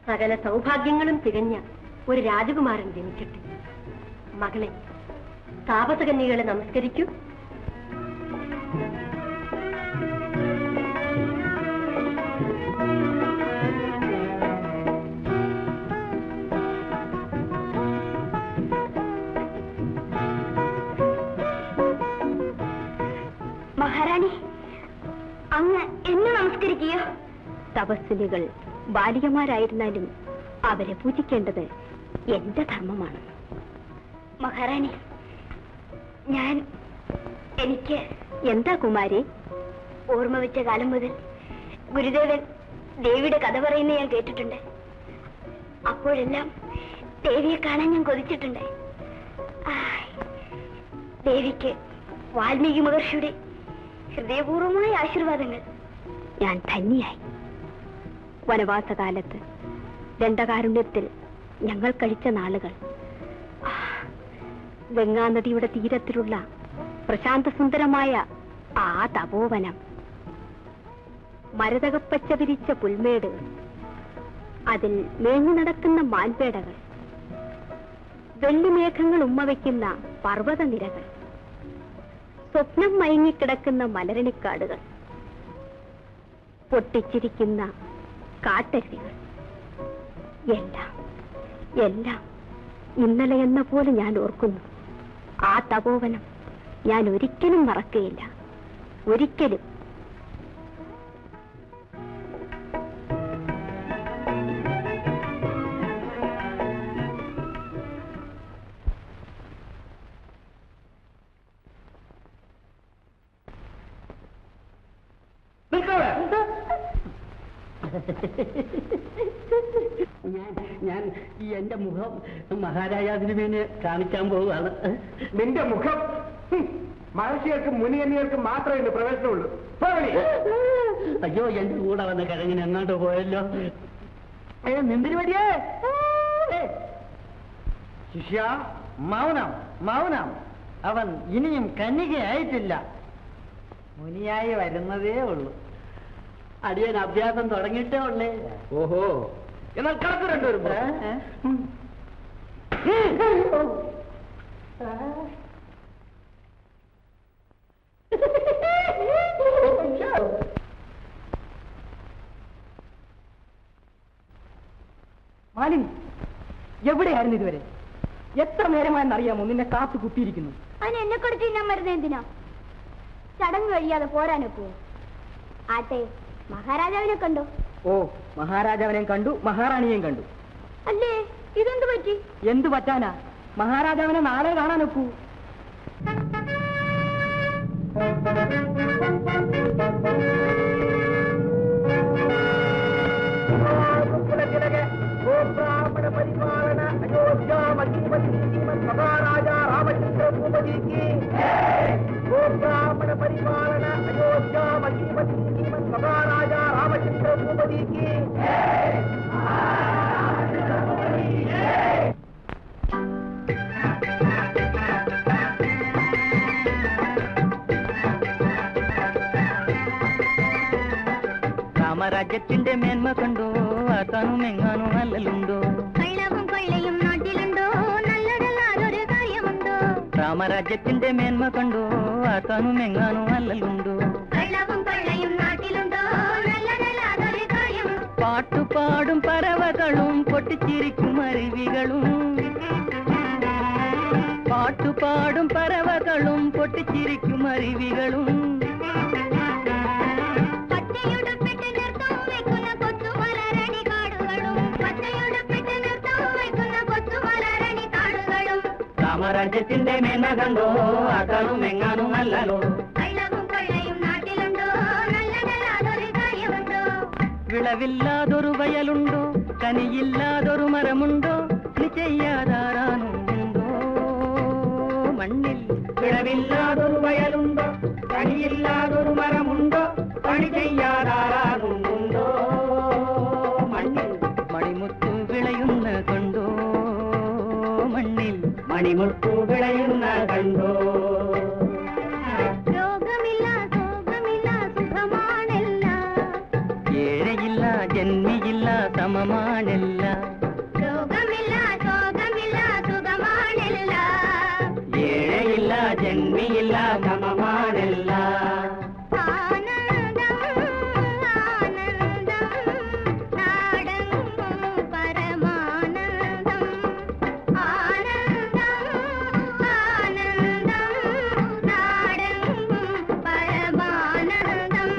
സകല സൗഭാഗ്യങ്ങളും തികഞ്ഞ ഒരു രാജകുമാരൻ ജനിച്ചിട്ട്. മകളെ, താപസകന്യകളെ നമസ്കരിക്കൂ. മഹാറാണി, അങ്ങ് എന്നെ നമസ്കരിക്കുകയോ? തപസ്വിനികൾ ബാലികമാരായിരുന്നാലും അവരെ പൂജിക്കേണ്ടത് എന്റെ ധർമ്മമാണ്. മഹാറാണി, എനിക്ക് എന്താ കുമാരി? ഓർമ്മ വെച്ച കാലം മുതൽ ഗുരുദേവൻ ദേവിയുടെ കഥ പറയുന്ന ഞാൻ കേട്ടിട്ടുണ്ട്. അപ്പോഴെല്ലാം ദേവിയെ കാണാൻ ഞാൻ കൊതിച്ചിട്ടുണ്ട്. ദേവിക്ക് വാൽമീകി മഹർഷിയുടെ ഹൃദയപൂർവമായ ആശീർവാദങ്ങൾ. ഞാൻ ധന്യയായി. വനവാസകാലത്ത് ദണ്ഡകാരുണ്യത്തിൽ ഞങ്ങൾ കഴിച്ച നാളുകൾ, ഗംഗാനദിയുടെ തീരത്തിലുള്ള പ്രശാന്തസുന്ദരമായ ആ തപോവനം, മരതകപ്പച്ച വിരിച്ച പുൽമേടുകൾ, അതിൽ മേഞ്ഞു നടക്കുന്ന മാൻപേടകൾ, വെള്ളിമേഘങ്ങൾ ഉമ്മവയ്ക്കുന്ന പർവ്വതനിരകൾ, സ്വപ്നം മയങ്ങിക്കിടക്കുന്ന മലരണിക്കാടുകൾ, പൊട്ടിച്ചിരിക്കുന്ന കാട്ടരുവികൾ, എല്ലാം എല്ലാം ഇന്നലെ എന്ന പോലെ ഞാൻ ഓർക്കുന്നു. ആ തപോവനം ഞാൻ ഒരിക്കലും മറക്കുകയില്ല, ഒരിക്കലും. ഞാൻ ഈ എന്റെ മുഖം മഹാരാജാതിരുമേനെ കാണിക്കാൻ പോവുകയാണ്. നിന്റെ മുഖം മഹർഷികൾക്കും മുനിയന്യർക്കും മാത്രമേ ഇന്ന് പ്രവേശനമുള്ളൂ. അയ്യോ, എന്റെ കൂടെ വന്ന കിഴങ്ങിന് എങ്ങോട്ട് പോയല്ലോ. നിന്തിരി വഴിയേ ശിഷ്യ, മൗനം മൗനം. അവൻ ഇനിയും കന്യകയായിട്ടില്ല, മുനിയായി വരുന്നതേ ഉള്ളൂ. അടിയൻ അഭ്യാസം തുടങ്ങിയിട്ടേ ഉള്ളേ. ഓഹോ, എന്നാൽ കണക്ക് രണ്ടുപേരും മാലിനി, എവിടെയായിരുന്നു ഇതുവരെ? എത്ര നേരമായെന്നറിയാമോ നിന്നെ കാത്തു കുത്തിയിരിക്കുന്നു? അതിന് എന്നെ കൊടുത്ത് ഞാൻ മരുന്ന് എന്തിനാ? ചടങ്ങ് കഴിയാതെ പോരാനൊക്കോ? ആട്ടെ, മഹാരാജാവിനെ കണ്ടോ? ഓ, മഹാരാജാവിനെയും കണ്ടു, മഹാറാണിയെയും കണ്ടു. അല്ലേ, ഇതെന്ത് പറ്റി? എന്തു പറ്റാനാ? മഹാരാജാവിനെ നാളെ കാണാനൊക്കൂ. പരിപാലന അയോധ്യ മഹീപതി മഹാരാജാ രാമചന്ദ്ര ഭൂപതിക്ക്, ഗോബ്രാഹ്മണ പരിപാലന അയോധ്യ മഹീപതി മഹാരാജാ രാമചന്ദ്ര ഭൂപതിക്ക്. രാമരാജ്യത്തിന്റെ മേന്മ കണ്ടോ, ആക്കാനും എങ്ങാനും നല്ലലുണ്ടോ? കള്ളവും കൊള്ളയും നാട്ടിലുണ്ടോ, നല്ലതല്ലാതൊരു കാര്യമുണ്ടോ? രാമരാജ്യത്തിന്റെ മേന്മ കണ്ടോ, ആക്കാനും എങ്ങാനും നല്ലലുണ്ടോ? കള്ളവും കൊള്ളയും നാട്ടിലുണ്ടോ, നല്ലതല്ലാതൊരു കാര്യം. പാട്ടുപാടും പറവകളും പൊട്ടിച്ചിരിക്കും അരുവികളും, പാട്ടുപാടും പറവകളും പൊട്ടിച്ചിരിക്കും അരുവികളും, രാമരാജ്യത്തിന്റെ മേന്മ കണ്ടോ, ആക്കാനും എങ്ങാനും നല്ലല്ലോ? കള്ളവും കൊള്ളയും നാട്ടിലുണ്ടോ, നല്ലതല്ലാതൊരു കാര്യമുണ്ടോ? വിളവില്ലാതൊരു വയലുണ്ടോ, കനിയില്ലാതൊരു മരമുണ്ടോ, നീ ചെയ്യാതാറാനുണ്ടോ മണ്ണിൽ? വിളവില്ലാതൊരു വയലുണ്ടോ, കനിയില്ലാതൊരു മരമുണ്ടോ, പണി ചെയ്യാതാറാനുണ്ടോ മണ്ണിൽ? മണിമുത്തു വിളയുന്ന കണ്ടോ മണ്ണിൽ, മണിമുത്തു വിളയുന്ന കണ്ടോ? രോഗമില്ല, ശോകമില്ല, സുഖമാണല്ല. ഏഴയില്ല, ജന്മിയില്ല, സമമാണല്ല. രോഗമില്ല, ശോകമില്ല, സുഖമാണല്ല. ഏഴയില്ല, ജന്മിയില്ല, സമമാണല്ല. ആനന്ദം ആനന്ദം നാടെങ്ങും പരമാനന്ദം. ആനന്ദം ആനന്ദം നാടെങ്ങും പരമാനന്ദം.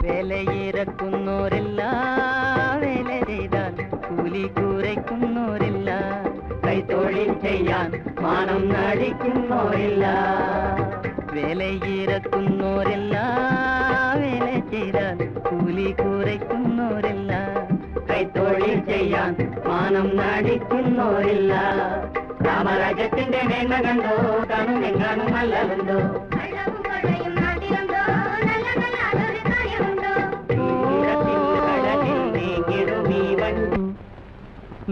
വേലയിറക്കുന്നോരില്ല, വേല ചെയ്താൽ കൂലി കുറയ്ക്കുന്നോരില്ല, കൈത്തൊഴിൽ ചെയ്യാൻ മാനം നടിക്കുന്നോരില്ല. വേലയിറക്കുന്നോരില്ല, വേല ചെയ്താൽ കൂലി കുറയ്ക്കുന്നോരില്ല, കൈത്തൊഴിൽ ചെയ്യാൻ മാനം നടിക്കുന്നോരില്ല. രാമരാജ്യത്തിന്റെ മേന്മ കണ്ടോ തനുമെങ്ങാനും നല്ലതുണ്ടോ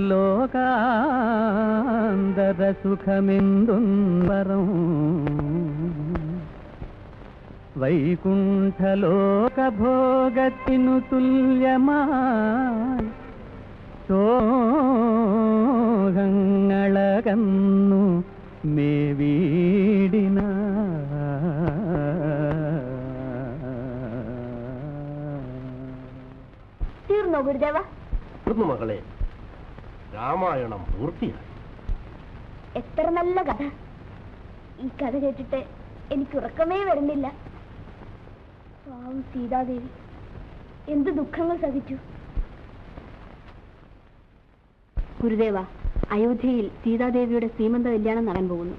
ലോകാന്തര സുഖമെന്തും വരം വൈകുണ്ഠലോകഭോഗത്തിനു തുല്യമായി ശോകങ്ങളകന്നു മേവീടിന തീർന്നോ ഗുരുദേവ? മകളെ, രാമായണം പൂർത്തിയായി. എത്ര നല്ല കഥ. ഈ കഥ കേട്ടിട്ട് എനിക്ക് ഉറക്കമേ വരുന്നില്ല. പാവം സീതാദേവി എന്ത് ദുഃഖങ്ങൾ സഹിച്ചു. ഗുരുദേവ, അയോധ്യയിൽ സീതാദേവിയുടെ സീമന്ത കല്യാണം നടൻ പോകുന്നു.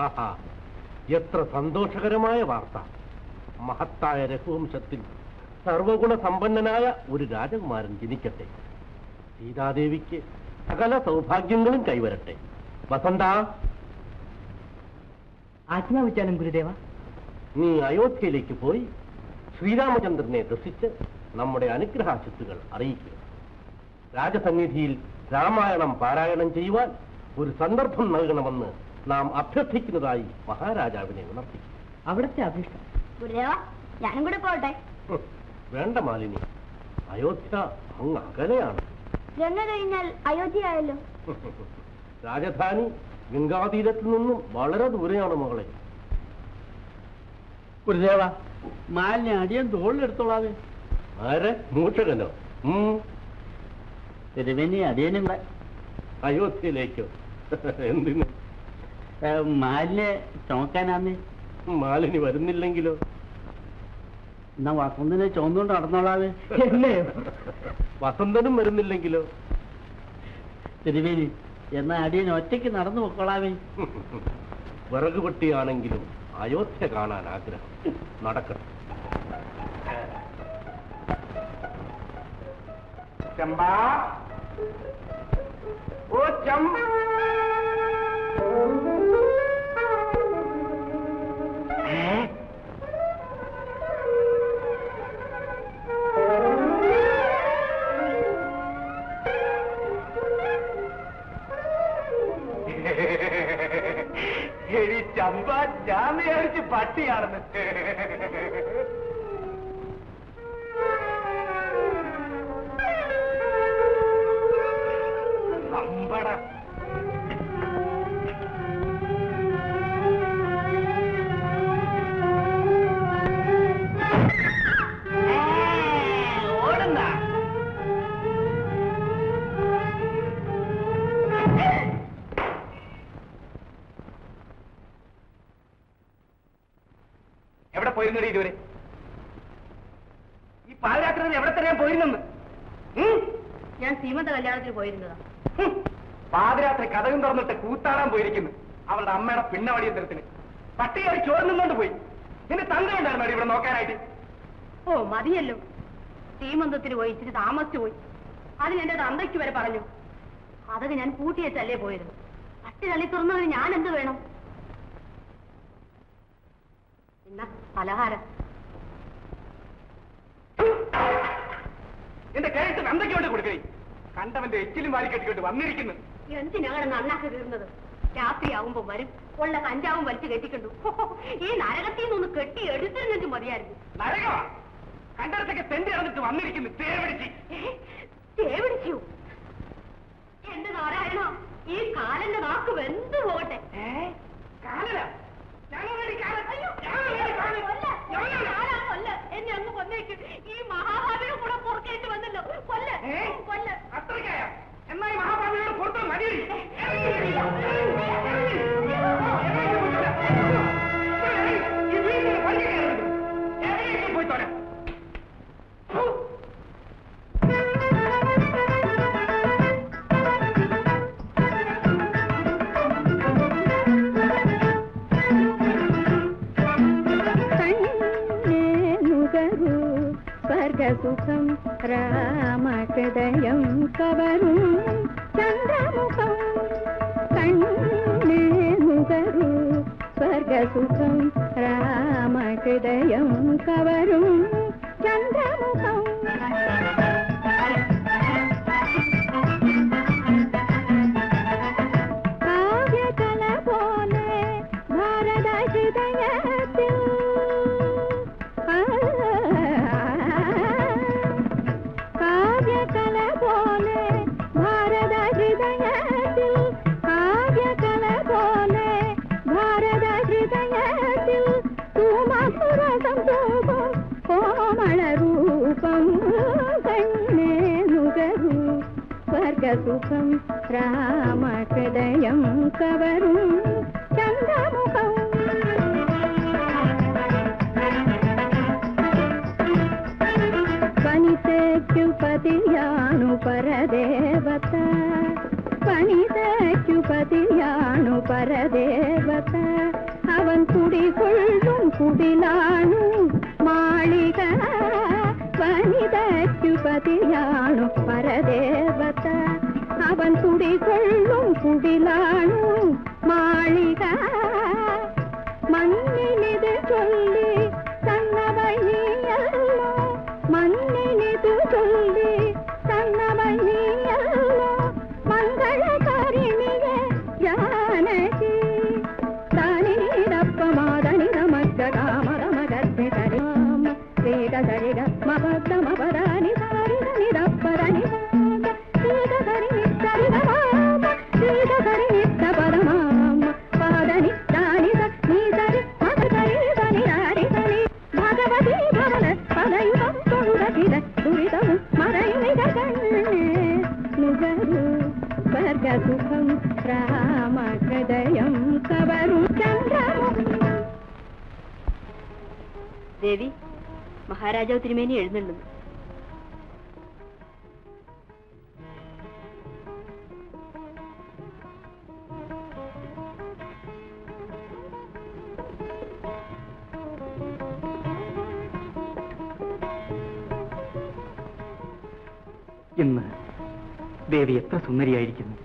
ആഹാ, എത്ര സന്തോഷകരമായ വാർത്ത. മഹത്തായ രഘുവംശത്തിൽ സർവഗുണ സമ്പന്നനായ ഒരു രാജകുമാരൻ ജനിക്കട്ടെ. സീതാദേവിക്ക് സകല സൗഭാഗ്യങ്ങളും കൈവരട്ടെ. വസന്ത, ആജ്ഞാപിച്ചാലും ഗുരുദേവ. നീ അയോധ്യയിലേക്ക് പോയി ശ്രീരാമചന്ദ്രനെ ദർശിച്ച് നമ്മുടെ അനുഗ്രഹാശിസ്സുകൾ അറിയിക്കുക. രാജസന്നിധിയിൽ രാമായണം പാരായണം ചെയ്യുവാൻ ഒരു സന്ദർഭം നൽകണമെന്ന് നാം അഭ്യർത്ഥിക്കുന്നതായി മഹാരാജാവിനെ ഉണർത്തി. അവിടുത്തെ അഭീഷ്ടം. ഗുരുദേവ, ഞാനും കൂടെ പോട്ടെ. വേണ്ട മാലിനി, അയോധ്യ അങ്ങ് അകലെയാണ്. ഗംഗ കഴിഞ്ഞാൽ അയോധ്യ ആയല്ലോ. രാജധാനി ഗംഗാതീരത്തു നിന്നും വളരെ ദൂരെയാണ് മകളെ. ഗുരുദേവ, മാലിന്യ അടിയൻ തോളിലെടുത്തോളാവേ. ആരെ? മൂഷകനോ? തിരുവേനി അടിയനും അയോധ്യയിലേക്കോ? എന്തിന്? മാലിന്യ ചുമക്കാനാന്നേ. മാലിനി വരുന്നില്ലെങ്കിലോ? എന്നാ വസന്തിനെ ചുമന്നുകൊണ്ട് നടന്നോളാവേ. വസന്തനും വരുന്നില്ലെങ്കിലോ? തിരുവേനി, എന്നാ അടിയൻ ഒറ്റയ്ക്ക് നടന്നു പൊക്കോളാവേ. വിറകുപെട്ടിയാണെങ്കിലും അയോധ്യ കാണാൻ ആഗ്രഹം. നടക്കട്ടെ. ചമ്പാ, ഓ ചമ്പ, എടി ചമ്പ, ഞാൻ വിചാരിച്ച് പട്ടിയാണെന്ന്. അമ്പട ഓടുന്ന എവിടെ പോയിരുന്നടി ഇതുവരെ? ഈ പാതിരാത്രി എവിടെ തന്നെയാൻ പോയിരുന്നെന്ന്? ഞാൻ സീമന്ത കല്യാണത്തിന് പോയിരുന്നതാ. പാതിരാത്രി കഥകും തുറന്നിട്ട് കൂത്താടാൻ പോയിരിക്കുന്നു അവളുടെ അമ്മയുടെ പിന്നവടിയന്തരത്തിന്. പട്ടികയിൽ ചോർന്നുകൊണ്ട് പോയി. നിന്റെ തന്ത ഉണ്ടായിരുന്നു ഇവിടെ നോക്കാനായിട്ട്. ഓ മതിയല്ലോ, സീമന്തത്തിന് പോയി ഇച്ചിരി താമസിച്ചു പോയി. അതിന് എന്റെ തന്തയ്ക്ക് വരെ പറഞ്ഞു. അതൊക്കെ ഞാൻ പൂട്ടിയേറ്റല്ലേ പോയിരുന്നു. പട്ടി തള്ളി തുറന്നതിന് ഞാൻ എന്ത് വേണം? എന്നാ പലഹാരം. എന്റെ കഴുത്ത് തന്തയ്ക്ക് കൊണ്ട് കൊടുക്കേ. കണ്ടവന്റെ എച്ചിലും വാരി കെട്ടിക്കൊണ്ട് വന്നിരിക്കുന്നു. എന്തിനാണ് നന്നാക്കി തീർന്നത്? രാത്രിയാവുമ്പോ വരും, ഉള്ള കഞ്ചാവും വലിച്ചു കെട്ടിക്കണ്ടു. ഈ നരകത്തിൽ നിന്നൊന്ന് കെട്ടി എടുത്തിരുന്നെങ്കിൽ മതിയായിരുന്നു. നരകമാ കണ്ടടത്തൊക്കെ തെണ്ടി ഇറന്നിട്ട് വന്നിരിക്കുന്നു. തേവിടിച്ചു. എന്റെ നാരായണ, ഈ കാലന്റെ നാക്ക് വെന്തു പോകട്ടെ. കാലന എന്നെ അങ്ങ് കൊന്നേക്കും. ഈ മഹാഭാവിയുടെ കൂടെ പുറത്തേറ്റ് വന്നല്ലോ. കൊല്ല കൊല്ല. അത്രയ്ക്കായ എന്നാ ഈ മഹാഭാവിയോട് പുറത്ത് മതി. പോയി തോരാ. സ്വർഗസുഖം രാമഹൃദയം കവരും ചന്ദ്രമു സ്വർഗസുഖം രാമഹൃദയം കവരും ചന്ദ്രമുഖം കാവ്യകല പോലെ ഭാരത ഹൃദയത്തിൽ കാവ്യകല പോലെ ഭാരത ഹൃദയത്തിൽ കാവ്യകല പോലെ ഭാരത ഹൃദയത്തിൽ സുമധുരസം തൂകും കോമള രൂപം കണ്ണേ നുകരൂ സ്വർഗസുഖം രാമഹൃദയം കവരും ചന്ദ്രമുഖം പതിയാണു പരദേവത പതിയാണു പരദേവത അവൻ കുടികൊള്ളും കുടിലാണു മാളിക പതിയാണു പരദേവത അവൻ കുടികൊള്ളും കുടിലാണു മാളിക മണ്ണിനിത് ചൊല്ലി തന്നവഴിയല്ലോ മണ്ണിനിതു ചൊല്ലി തന്നവഴിയല്ലോ മംഗളകാരിണിയെ ജാനകി താനിരപ്പമാതനിരമഗ്ഗ കാമരമഗദ്ധി തരിമാമ വേഗ സരിഗ മപദ്ദമപരാനി സാരിരനിരപ്പരനി വേഗ സരി നിത്തരിതമാമ വേഗ സരി നിത്തപദമാമ പാദനി താനിത നീതരി മകരി തനിരാരി തനി ഭഗവതി ഭവന പദയുഗം തൊഴുതതിര ദുരിതവും മറയുമിക കണ്ണേ നുകരു സ്വർഗസുഖം രാമഹൃദയം കവരും ചന്ദ്രമുഖം. ദേവി, മഹാരാജാവ് തിരുമേനി എഴുന്നള്ളുന്നു. ഇന്ന് ദേവി എത്ര സുന്ദരിയായിരിക്കുന്നു.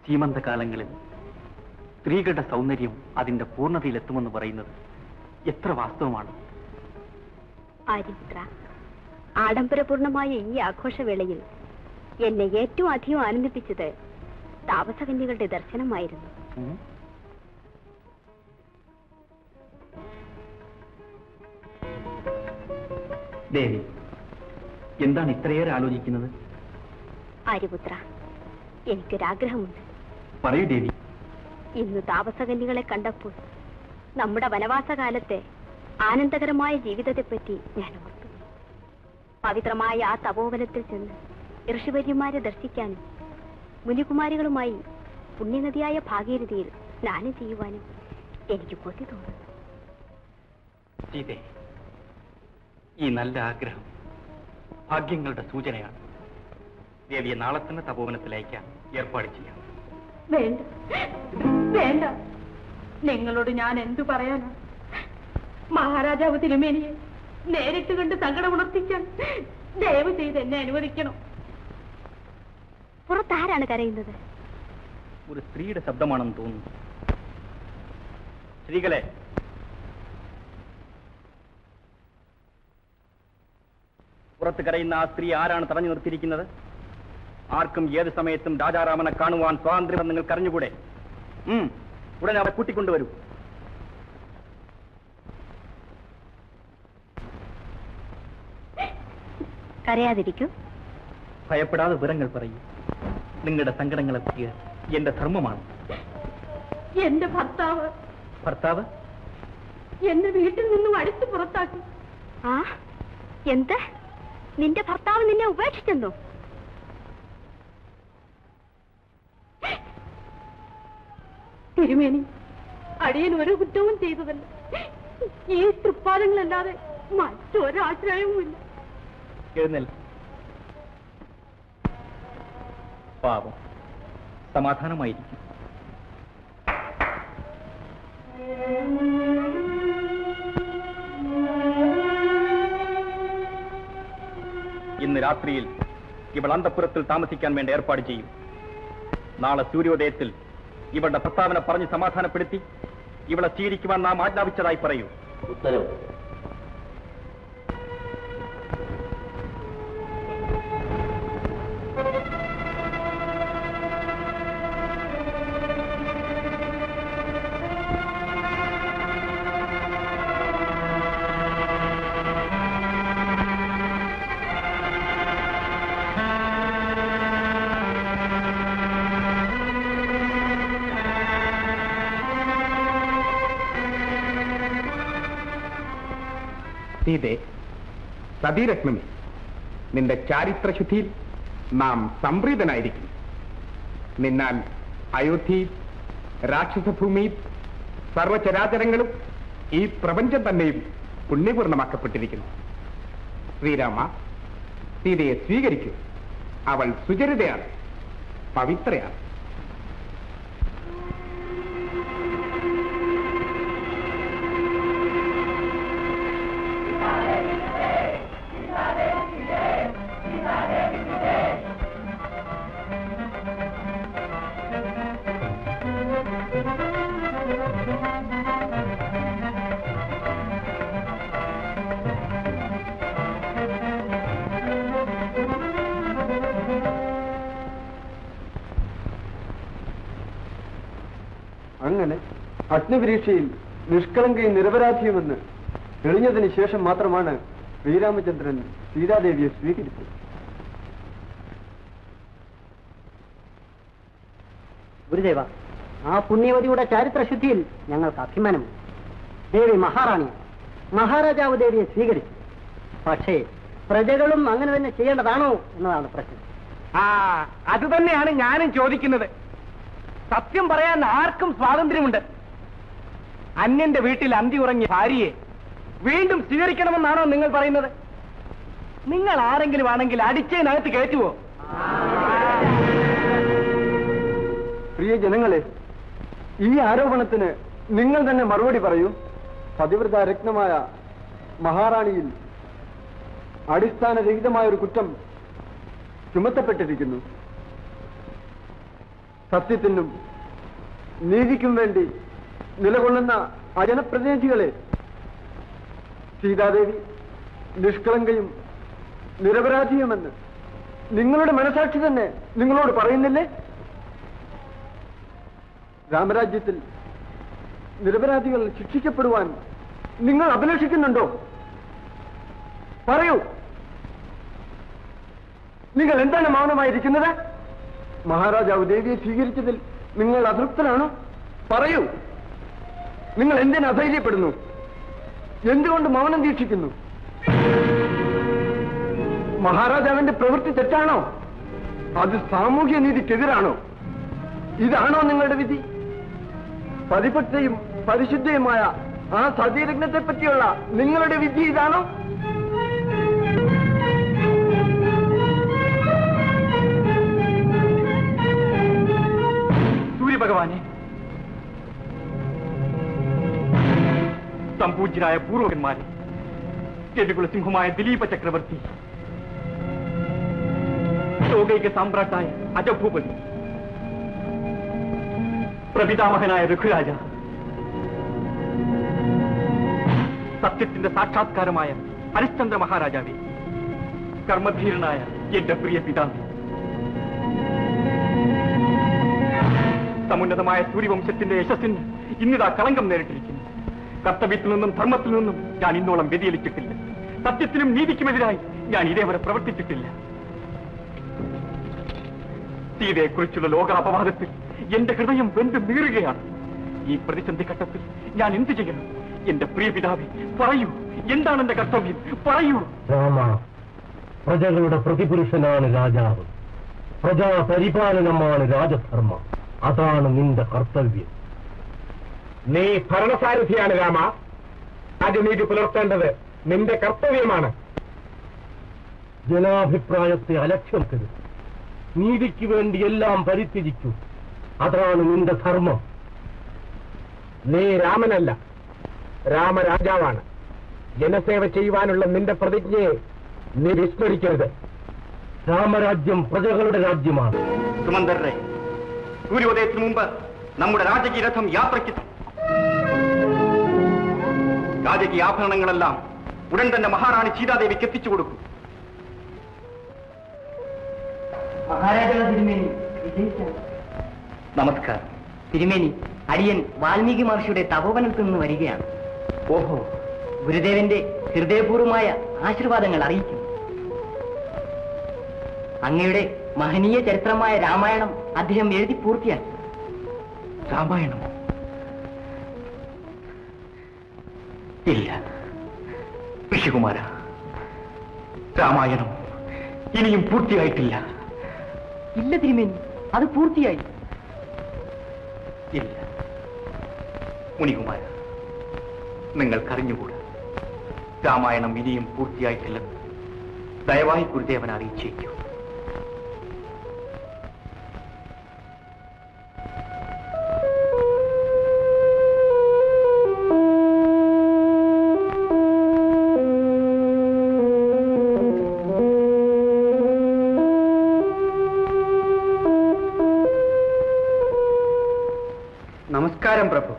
സീമന്തകാലങ്ങളിൽ സ്ത്രീകളുടെ സൗന്ദര്യം അതിന്റെ പൂർണ്ണതയിലെത്തുമെന്ന് പറയുന്നത് എത്ര വാസ്തവമാണ്. ആര്യപുത്ര, ആഡംബരപൂർണമായ ഈ ആഘോഷവേളയിൽ എന്നെ ഏറ്റവും അധികം ആനന്ദിപ്പിച്ചത് താപസകന്യകളുടെ ദർശനമായിരുന്നു. ദേവി, എന്താണ് ഇത്രയേറെ ആലോചിക്കുന്നത്? ആര്യപുത്ര, എനിക്കൊരാഗ്രഹമുണ്ട്. പറയൂ ദേവി. ഇന്ന് താപസകന്യകളെ കണ്ടപ്പോൾ നമ്മുടെ വനവാസകാലത്തെ ആനന്ദകരമായ ജീവിതത്തെപ്പറ്റി ഞാൻ ഓർത്തു. പവിത്രമായ ആ തപോവനത്തിൽ ചെന്ന് ഋഷിവര്യന്മാരെ ദർശിക്കാനും മുനികുമാരികളുമായി പുണ്യനദിയായ ഭാഗീരഥിയിൽ സ്നാനം ചെയ്യുവാനും എനിക്ക് കൊതി തോന്നുന്നു. സീതേ, ഈ നല്ല ആഗ്രഹം ഭാഗ്യങ്ങളുടെ സൂചനയാണ്. ദേവിയെ നാളെ തന്നെ തപോവനത്തിൽ അയക്കാൻ ഏർപ്പാട് ചെയ്യാം. വേണ്ട വേണ്ട, നിങ്ങളോട് ഞാൻ എന്തു പറയാനാ? മഹാരാജാവ് തിരുമേനിയെ നേരിട്ട് കണ്ട് സങ്കടം ഉണർത്തിക്കാൻ ദയവ് ചെയ്ത് എന്നെ അനുവദിക്കണം. പുറത്താരാണ് കരയുന്നത്? ഒരു സ്ത്രീയുടെ ശബ്ദമാണെന്ന് തോന്നുന്നു. സ്ത്രീകളെ, പുറത്ത് കരയുന്ന ആ സ്ത്രീ ആരാണ് തടഞ്ഞു നിർത്തിയിരിക്കുന്നത്? ആർക്കും ഏത് സമയത്തും രാജാറാമനെ കാണുവാൻ സ്വാതന്ത്ര്യം നിങ്ങൾക്ക് അറിഞ്ഞുകൂടെ? ഉടനെ അവരെ കൂട്ടിക്കൊണ്ടുവരൂ. കരയാതിരിക്കൂ. ഭയപ്പെടാതെ വിവരങ്ങൾ പറയൂ. നിങ്ങളുടെ സങ്കടങ്ങളെ പറ്റിയ എന്റെ ധർമ്മമാണ്. എന്റെ ഭർത്താവ് ഭർത്താവ് എന്നെ വീട്ടിൽ നിന്നും അടിച്ചു പുറത്താക്കി. ആ, എന്ത്? നിന്റെ ഭർത്താവ് നിന്നെ ഉപേക്ഷിച്ചെന്നോ? തിരുമേനി, അടിയൻ ഒരു കുറ്റവും ചെയ്തതല്ല. ഈ തൃപ്പാദങ്ങളല്ലാതെ മറ്റൊരാശ്രയവുമില്ല. എഴുന്നേൽ. പാപം, സമാധാനമായിരിക്കും. ഇന്ന് രാത്രിയിൽ ഇവൾ അന്തഃപുരത്തിൽ താമസിക്കാൻ വേണ്ടി ഏർപ്പാട് ചെയ്യും. നാളെ സൂര്യോദയത്തിൽ ഇവളുടെ പ്രസ്താവന പറഞ്ഞ് സമാധാനപ്പെടുത്തി ഇവളെ സ്വീകരിക്കുവാൻ നാം ആജ്ഞാപിച്ചതായി പറയൂ. ഉത്തരവ്. സീതേ, സതീരത്നമേ, നിന്റെ ചാരിത്രശുദ്ധിയിൽ നാം സംപ്രീതനായിരിക്കും. നിന്നാൽ അയോധ്യയിൽ, രാക്ഷസഭൂമിയിൽ സർവചരാചരങ്ങളും ഈ പ്രപഞ്ചം തന്നെയും പുണ്യപൂർണമാക്കപ്പെട്ടിരിക്കുന്നു. ശ്രീരാമ, സീതയെ സ്വീകരിക്കൂ. അവൾ സുചരിതയാണ്, പവിത്രയാണ്. അങ്ങനെ അഗ്നിപരീക്ഷയിൽ നിഷ്കളങ്കയും നിരപരാധിയുമെന്ന് തെളിഞ്ഞതിന് ശേഷം മാത്രമാണ് ശ്രീരാമചന്ദ്രൻ സീതാദേവിയെ സ്വീകരിച്ചത്. ഗുരുദേവ, ആ പുണ്യവതിയുടെ ചാരിത്രശുദ്ധിയിൽ ഞങ്ങൾക്ക് അഭിമാനമുണ്ട്. ദേവി മഹാറാണി, മഹാരാജാവ് ദേവിയെ സ്വീകരിച്ചു. പക്ഷേ പ്രജകളും അങ്ങനെ തന്നെ ചെയ്യേണ്ടതാണോ എന്നതാണ് പ്രശ്നം. അത് തന്നെയാണ് ഞാനും ചോദിക്കുന്നത്. സത്യം പറയാൻ ആർക്കും സ്വാതന്ത്ര്യമുണ്ട്. അന്യന്റെ വീട്ടിൽ അന്തി ഉറങ്ങിയ ഭാര്യയെ വീണ്ടും സ്വീകരിക്കണമെന്നാണോ നിങ്ങൾ പറയുന്നത്? നിങ്ങൾ ആരെങ്കിലും ആണെങ്കിൽ അടിച്ചതിനകത്ത് കയറ്റുവോ? പ്രിയ ജനങ്ങളെ, ഈ ആരോപണത്തിന് നിങ്ങൾ തന്നെ മറുപടി പറയൂ. പതിവ്രത രത്നമായ മഹാറാണിയിൽ അടിസ്ഥാനരഹിതമായ ഒരു കുറ്റം ചുമത്തപ്പെട്ടിരിക്കുന്നു. സത്യത്തിനും നീതിക്കും വേണ്ടി നിലകൊള്ളുന്ന ആ ജനപ്രതിനിധികളെ സീതാദേവി നിഷ്കളങ്കയും നിരപരാധിയുമെന്ന് നിങ്ങളുടെ മനസാക്ഷി തന്നെ നിങ്ങളോട് പറയുന്നില്ലേ? രാമരാജ്യത്തിൽ നിരപരാധികൾ ശിക്ഷിക്കപ്പെടുവാൻ നിങ്ങൾ അഭിലഷിക്കുന്നുണ്ടോ? പറയൂ. നിങ്ങൾ എന്താണ് മൗനമായിരിക്കുന്നത്? മഹാരാജാവ് ദേവിയെ സ്വീകരിച്ചതിൽ നിങ്ങൾ അതൃപ്തനാണോ? പറയൂ. നിങ്ങൾ എന്തിന് അധൈര്യപ്പെടുന്നു? എന്തുകൊണ്ട് മൗനം ദീക്ഷിക്കുന്നു? മഹാരാജാവിന്റെ പ്രവൃത്തി തെറ്റാണോ? അത് സാമൂഹ്യ നീതിക്കെതിരാണോ? ഇതാണോ നിങ്ങളുടെ വിധി? പരിപക്വയും പരിശുദ്ധയുമായ ആ സതീരത്നത്തെ പറ്റിയുള്ള നിങ്ങളുടെ വിധി ഇതാണോ? ഭഗവാനെ, സംപൂജ്യരായ പൂർവകന്മാരെ, രവികുലസിംഹമായ ദിലീപ ചക്രവർത്തി, ലോകൈക സാമ്രാട്ടായ അജഭൂപതി, പ്രപിതാമഹനായ രഘുരാജ, സത്യത്തിന്റെ സാക്ഷാത്കാരമായ ഹരിശ്ചന്ദ്ര മഹാരാജാവേ, കർമ്മധീരനായ എന്റെ പ്രിയ പിതാവേ, സമുന്നതമായ സൂര്യവംശത്തിന്റെ യശസ്സിന് ഇന്നിതാ കളങ്കം നേരിട്ടിരിക്കുന്നു. കർത്തവ്യത്തിൽ നിന്നും ധർമ്മത്തിൽ നിന്നും ഞാൻ ഇന്നോളം വ്യതിചലിച്ചിട്ടില്ല. സത്യത്തിനും നീതിക്കുമെതിരായി ഞാൻ ഇതേവരെ പ്രവർത്തിച്ചിട്ടില്ല. സീതയെക്കുറിച്ചുള്ള ലോകാപവാദത്തിൽ എന്റെ ഹൃദയം വെന്ത് നീറുകയാണ്. ഈ പ്രതിസന്ധി ഘട്ടത്തിൽ ഞാൻ എന്തു ചെയ്യണം? എന്റെ പ്രിയ പിതാവേ, പറയൂ, എന്താണ് എന്റെ കർത്തവ്യം? പറയൂ. രാമ, പ്രജകളുടെ പ്രതിപുരുഷനാണ് രാജാവ്. പ്രജാപരിപാലനമാണ് രാജധർമ്മം. അതാണ് നിന്റെ കർത്തവ്യം. നീ ഭരണസാരഥിയാണ് രാമ. രാജനീതി പുലർത്തേണ്ടത് നിന്റെ കർത്തവ്യമാണ്. ജനാഭിപ്രായത്തെ അലക്ഷ്യമാക്കരുത്. നീതിക്ക് വേണ്ടി എല്ലാം പരിത്യജിക്കൂ. അതാണ് നിന്റെ ധർമ്മം. നീ രാമനല്ല, രാമരാജാവാണ്. ജനസേവ ചെയ്യുവാനുള്ള നിന്റെ പ്രതിജ്ഞയെ നീ വിസ്മരിക്കരുത്. രാമരാജ്യം പ്രജകളുടെ രാജ്യമാണ്. സുമന്തരരെ, സൂര്യോദയത്തിനു മുമ്പ് നമ്മുടെ രാജകീയ രഥം യാത്രയ്ക്ക് രാജകീയ ആഭരണങ്ങളെല്ലാം ഉടൻ തന്നെ മഹാറാണി സീതാദേവിക്ക് എത്തിച്ചു കൊടുക്കും. മഹാരാജാവ് തിരുമേനി വിജയിച്ചാണ്. നമസ്കാരം. തിരുമേനി, അടിയൻ വാൽമീകി മഹർഷിയുടെ തപോവനത്തിൽ നിന്ന് വരികയാണ്. ഓഹോ, ഗുരുദേവന്റെ ഹൃദയപൂർവമായ ആശീർവാദങ്ങൾ അറിയിക്കുന്നു. അങ്ങയുടെ മഹനീയ ചരിത്രമായ രാമായണം അദ്ദേഹം എഴുതി പൂർത്തിയാക്കി. രാമായണമോ? ഇല്ല ഋഷികുമാര, രാമായണം ഇനിയും പൂർത്തിയായിട്ടില്ല. ഇല്ല തിരുമേനി, അത് പൂർത്തിയായി. ഇല്ല മുനികുമാര, നിങ്ങൾക്കറിഞ്ഞുകൂടാ, രാമായണം ഇനിയും പൂർത്തിയായിട്ടില്ലെന്ന് ദയവായി ഗുരുദേവൻ അറിയിച്ചേക്കൂ. നമസ്കാരം പ്രഭു.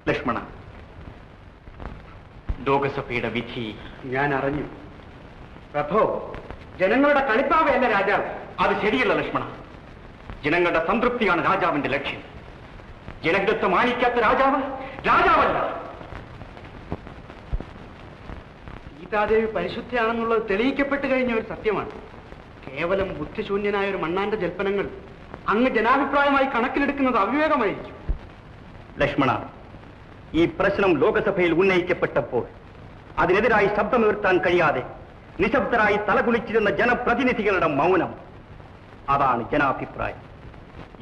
ലക്ഷ്മണ, ലോകസഭയുടെ വിധി ഞാൻ അറിഞ്ഞു. പ്രഭു, ജനങ്ങളുടെ കളിപ്പാവയല്ല രാജാവ്. അത് ശരിയല്ല ലക്ഷ്മണ. ജനങ്ങളുടെ സംതൃപ്തിയാണ് രാജാവിന്റെ ലക്ഷ്യം. ജനഹിതത്തെ മാനിക്കാത്ത രാജാവ് രാജാവല്ല. സീതാദേവി പരിശുദ്ധയാണെന്നുള്ളത് തെളിയിക്കപ്പെട്ട് കഴിഞ്ഞ ഒരു സത്യമാണ്. കേവലം ബുദ്ധിശൂന്യനായ ഒരു മണ്ണാന്റെ ജൽപ്പനങ്ങൾ അങ്ങ് ജനാഭിപ്രായമായി കണക്കിലെടുക്കുന്നത് അവിവേകമായിരിക്കും. ലക്ഷ്മണ, ഈ പ്രശ്നം ലോകസഭയിൽ ഉന്നയിക്കപ്പെട്ടപ്പോൾ അതിനെതിരായി ശബ്ദമുയർത്താൻ കഴിയാതെ നിശബ്ദരായി തലകുലിച്ചിരുന്ന ജനപ്രതിനിധികളുടെ മൗനം, അതാണ് ജനാഭിപ്രായം.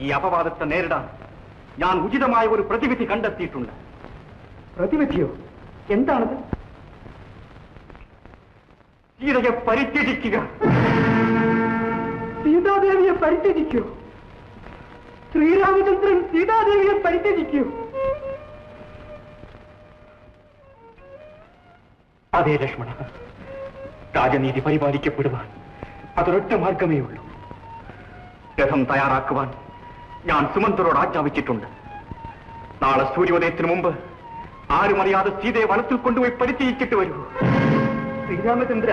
ഈ അപവാദത്തെ നേരിടാൻ ഞാൻ ഉചിതമായ ഒരു പ്രതിവിധി കണ്ടെത്തിയിട്ടുണ്ട്. പ്രതിവിധിയോ? എന്താണത്? സീതയെ പരിത്യജിക്കുക. സീതാദേവിയെ പരിത്യജിക്കൂ? ശ്രീരാമചന്ദ്രൻ സീതാദേവിയെ പരിത്യജിക്കൂ? അതെ ലക്ഷ്മണ, രാജനീതി പരിപാലിക്കപ്പെടുവാൻ അതൊരൊറ്റ മാർഗമേ ഉള്ളൂ. രഥം തയ്യാറാക്കുവാൻ ഞാൻ സുമന്ത്രോട് ആജ്ഞാപിച്ചിട്ടുണ്ട്. നാളെ സൂര്യോദയത്തിനു മുമ്പ് ആരും അറിയാതെ സീതയെ വനത്തിൽ കൊണ്ടുപോയി പരിത്യജിച്ചിട്ട് വരൂ. ശ്രീരാമചന്ദ്ര,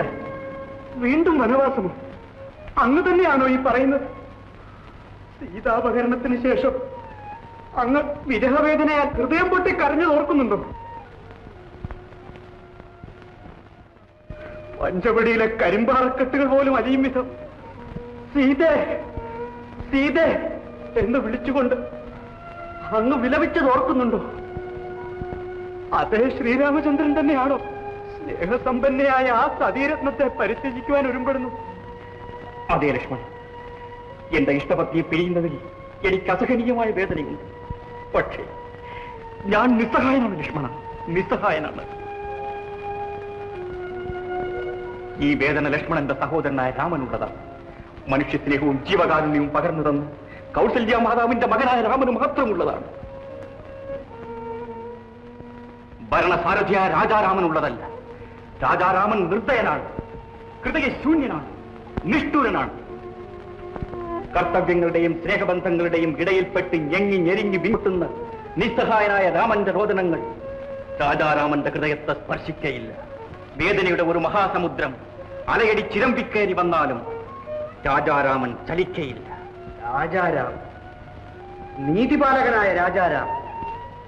വീണ്ടും വനവാസമോ? അങ്ങ് തന്നെയാണോ ഈ പറയുന്നത്? സീതാപഹരണത്തിന് ശേഷം അങ്ങ് വിരഹവേദനയാൽ ഹൃദയം പൊട്ടി കരഞ്ഞു ഓർക്കുന്നുണ്ടോ? പഞ്ചവടിയിലെ കരിമ്പാറക്കെട്ടുകൾ പോലും അലിയും വിധം സീതേ സീതേ എന്ന് വിളിച്ചുകൊണ്ട് അങ്ങ് വിലപിച്ചത് ഓർക്കുന്നുണ്ടോ? അതേ ശ്രീരാമചന്ദ്രൻ തന്നെയാണോ സ്നേഹസമ്പന്നയായ ആ സതീരത്നത്തെ പരിത്യജിക്കുവാൻ ഒരുമ്പെടുന്നു? അതേ ലക്ഷ്മണൻ, എന്റെ ഇഷ്ടപത്നിയെ പിരിയുന്നതിൽ എനിക്ക് അസഹനീയമായ വേദനയുണ്ട്. പക്ഷേ ഞാൻ നിസ്സഹായനാണ് ലക്ഷ്മണ, നിസ്സഹായനാണ്. ഈ വേദന ലക്ഷ്മണന്റെ സഹോദരനായ രാമനുള്ളതാണ്. മനുഷ്യസ്നേഹവും ജീവകാരുണ്യവും പകർന്നു തന്ന് കൗസല്യ മാതാവിന്റെ മകനായ രാമന് മാത്രമുള്ളതാണ്. ഭരണസാരഥിയായ രാജാരാമനുള്ളതല്ല. രാജാരാമൻ നിർദ്ദയനാണ്, ഹൃദയശൂന്യനാണ്, നിഷ്ഠൂരനാണ്. കർത്തവ്യങ്ങളുടെയും സ്നേഹബന്ധങ്ങളുടെയും ഇടയിൽപ്പെട്ട് ഞെങ്ങി ഞെരിഞ്ഞു വീട്ടുന്ന നിസ്സഹായനായ രാമന്റെ രോദനങ്ങൾ രാജാരാമന്റെ ഹൃദയത്തെ സ്പർശിക്കയില്ല. വേദനയുടെ ഒരു മഹാസമുദ്രം അലയടി ചിരമ്പിക്കേറി വന്നാലും രാജാരാമൻ ചലിക്കയില്ല. രാജാരാം, നീതിപാലകനായ രാജാരാം,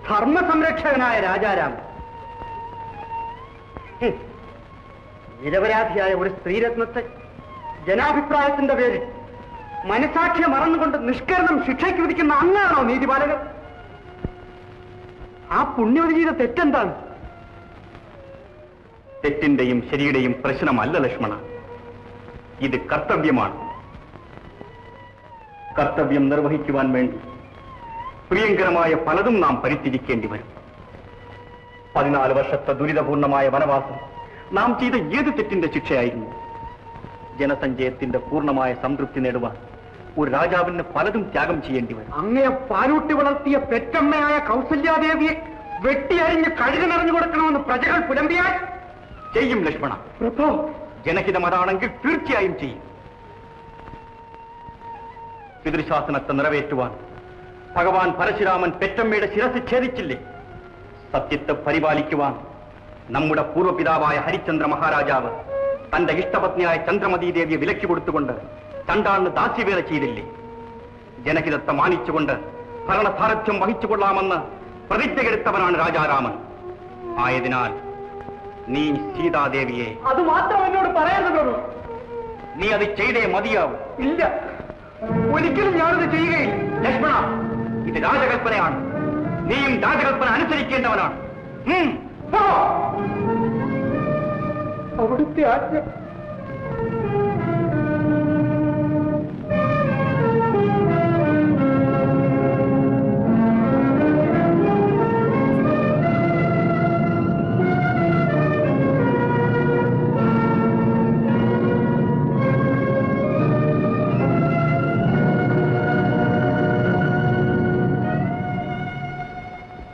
ധർമ്മസംരക്ഷകനായ രാജാരാം, നിരപരാധിയായ ഒരു സ്ത്രീരത്നത്തെ ജനാഭിപ്രായത്തിന്റെ പേരിൽ മനസാക്ഷിയെ മറന്നുകൊണ്ട് നിഷ്കരണം ശിക്ഷയ്ക്ക് വിധിക്കുന്ന അങ്ങാണോ നീതിപാലകർ? ആ പുണ്യവതി ചെയ്ത തെറ്റെന്താണ്? തെറ്റിന്റെയും ശരിയുടെയും പ്രശ്നമല്ല ലക്ഷ്മണ, ഇത് കർത്തവ്യമാണ്. കർത്തവ്യം നിർവഹിക്കുവാൻ വേണ്ടി പ്രിയങ്കരമായ പലതും നാം പരിത്യജിക്കേണ്ടി വരും. 14 വർഷത്തെ ദുരിതപൂർണമായ വനവാസം നാം ചെയ്ത ഏത് തെറ്റിന്റെ ശിക്ഷയായിരുന്നു? ജനസഞ്ചയത്തിന്റെ പൂർണ്ണമായ സംതൃപ്തി നേടുവാൻ ഒരു രാജാവിന് പലതും ത്യാഗം ചെയ്യേണ്ടി വരും. അങ്ങയെ പാലൂട്ടി വളർത്തിയ പെറ്റമ്മയായ കൗസല്യാദേവിയെ വെട്ടിയരിഞ്ഞ് കഴുകി നിറഞ്ഞു കൊടുക്കണമെന്ന് പ്രജകൾ പുലമ്പിയാൽ ചെയ്യും ലക്ഷ്മണ. പ്രഭോ, ജനഹിതം അതാണെങ്കിൽ തീർച്ചയായും ചെയ്യും. പിതൃശാസനത്തെ നിറവേറ്റുവാൻ ഭഗവാൻ പരശുരാമൻ പെറ്റമ്മയുടെ ശിരസ് ഛേദിച്ചില്ലേ? സത്യത്തെ പരിപാലിക്കുവാൻ നമ്മുടെ പൂർവ്വപിതാവായ ഹരിചന്ദ്ര മഹാരാജാവ് തന്റെ ഇഷ്ടപത്നിയായ ചന്ദ്രമതി ദേവിയെ വിലക്കി കൊടുത്തുകൊണ്ട് ചണ്ടാളിന് ദാസ്യവേല ചെയ്തില്ലേ? ജനഹിതത്തെ മാനിച്ചുകൊണ്ട് ഭരണസാരഥ്യം വഹിച്ചുകൊള്ളാമെന്ന് പ്രതിജ്ഞയെടുത്തവനാണ് രാജാരാമൻ. ആയതിനാൽ നീ സീതാദേവിയെ അത് മാത്രം എന്നോട് പറയരുത്. നീ അത് ചെയ്തേ മതിയാവും. ഇല്ല, ഒരിക്കലും ഞാനത് ചെയ്യുകയില്ല. ലക്ഷ്മണ, ഇത് രാജകൽപ്പനയാണ്. നീയും രാജകൽപ്പന അനുസരിക്കേണ്ടവനാണ്. അവിടുത്തെ ആജ്ഞ.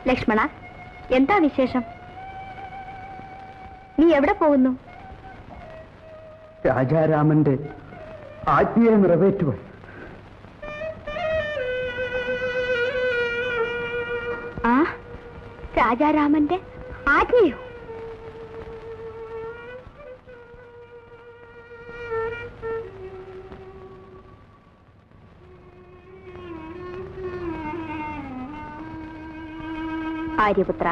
ലക്ഷ്മണ, എന്താ വിശേഷം? നീ എവിടെ പോകുന്നു? രാജാരാമന്റെ ആജ്ഞയെ നിറവേറ്റുവാൻ. ആ, രാജാരാമന്റെ ആജ്ഞയോ? ആര്യപുത്ര,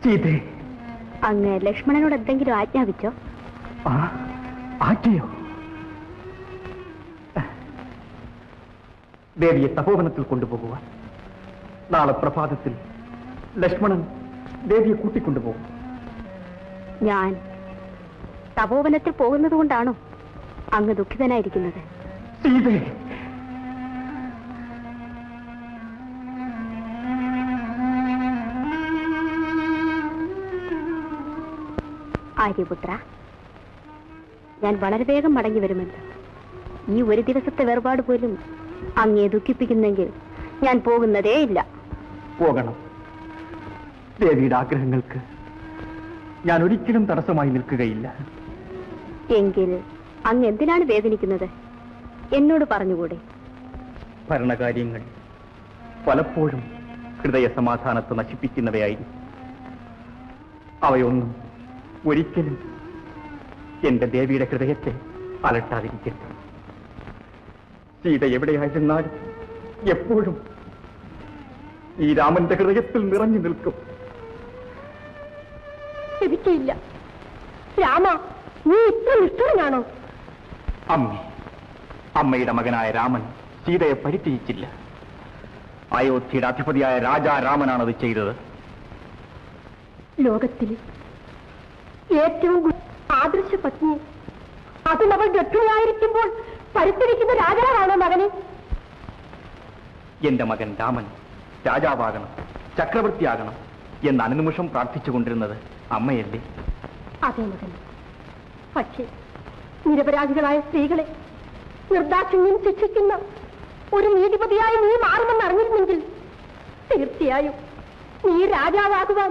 സീതേ, അങ്ങ് ലക്ഷ്മണനോട് എന്തെങ്കിലും ആജ്ഞാപിച്ചോ? ആജ്ഞയോ? ദേവിയെ തപോവനത്തിൽ കൊണ്ടുപോകുവാൻ നാളെ പ്രഭാതത്തിൽ ലക്ഷ്മണൻ ദേവിയെ കൂട്ടിക്കൊണ്ടുപോകും. ഞാൻ തപോവനത്തിൽ പോകുന്നത് കൊണ്ടാണോ അങ്ങ് ദുഃഖിതനായിരിക്കുന്നത്? സീതേ, ആര്യപുത്ര, ഞാൻ വളരെ വേഗം മടങ്ങി വരുമല്ലോ. ഈ ഒരു ദിവസത്തെ വേർപാട് പോലും അങ്ങേ ദുഃഖിപ്പിക്കുന്നെങ്കിൽ ഞാൻ പോകുന്നതേ ഇല്ല. പോകണം. ദേവിയുടെ ആഗ്രഹങ്ങൾക്ക് ഞാൻ ഒരിക്കലും തടസ്സമായി നിൽക്കുകയില്ല. എങ്കിൽ അങ്ങ് എന്തിനാണ് വേദനിക്കുന്നത്? എന്നോട് പറഞ്ഞുകൂടെ? ഭരണകാര്യങ്ങൾ പലപ്പോഴും ഹൃദയ സമാധാനത്തെ നശിപ്പിക്കുന്നവയായിരുന്നു. അവയൊന്നും ഒരിക്കലും എന്റെ ദേവിയുടെ ഹൃദയത്തെ അലട്ടാതിരിക്കട്ടെ. സീത എവിടെയായിരുന്നാലും എപ്പോഴും ഈ രാമന്റെ ഹൃദയത്തിൽ നിറഞ്ഞു നിൽക്കും. ലഭിക്കില്ല. രാമ, നീ ഇത്ര നിഷ്ഠുരനാണോ? അമ്മയുടെ മകനായ രാമൻ സീതയെ പരിത്യജിച്ചില്ല. അയോധ്യയുടെ അധിപതിയായ രാജാരാമനാണത് ചെയ്തത്. ലോകത്തിൽ ഏറ്റവും ആദർശ പത്നി, അതും അവൾ ഗർഭിണിയായിരിക്കുമ്പോൾ പരിത്യജിക്കുന്ന രാജാവാണോ മകനെ? എന്റെ മകൻ രാമൻ രാജാവാകണം, ചക്രവർത്തിയാകണം എന്ന് അനുനിമിഷം പ്രാർത്ഥിച്ചുകൊണ്ടിരുന്നത് അമ്മയല്ലേ? അതെ മകൻ. പക്ഷേ നിരപരാധികളായ സ്ത്രീകളെ നിർദാക്ഷിണ്യം ശിക്ഷിക്കുന്ന ഒരു നീതിപതിയായി നീ മാറുമെന്ന് അറിഞ്ഞിരുന്നെങ്കിൽ തീർച്ചയായും നീ രാജാവാകുവാൻ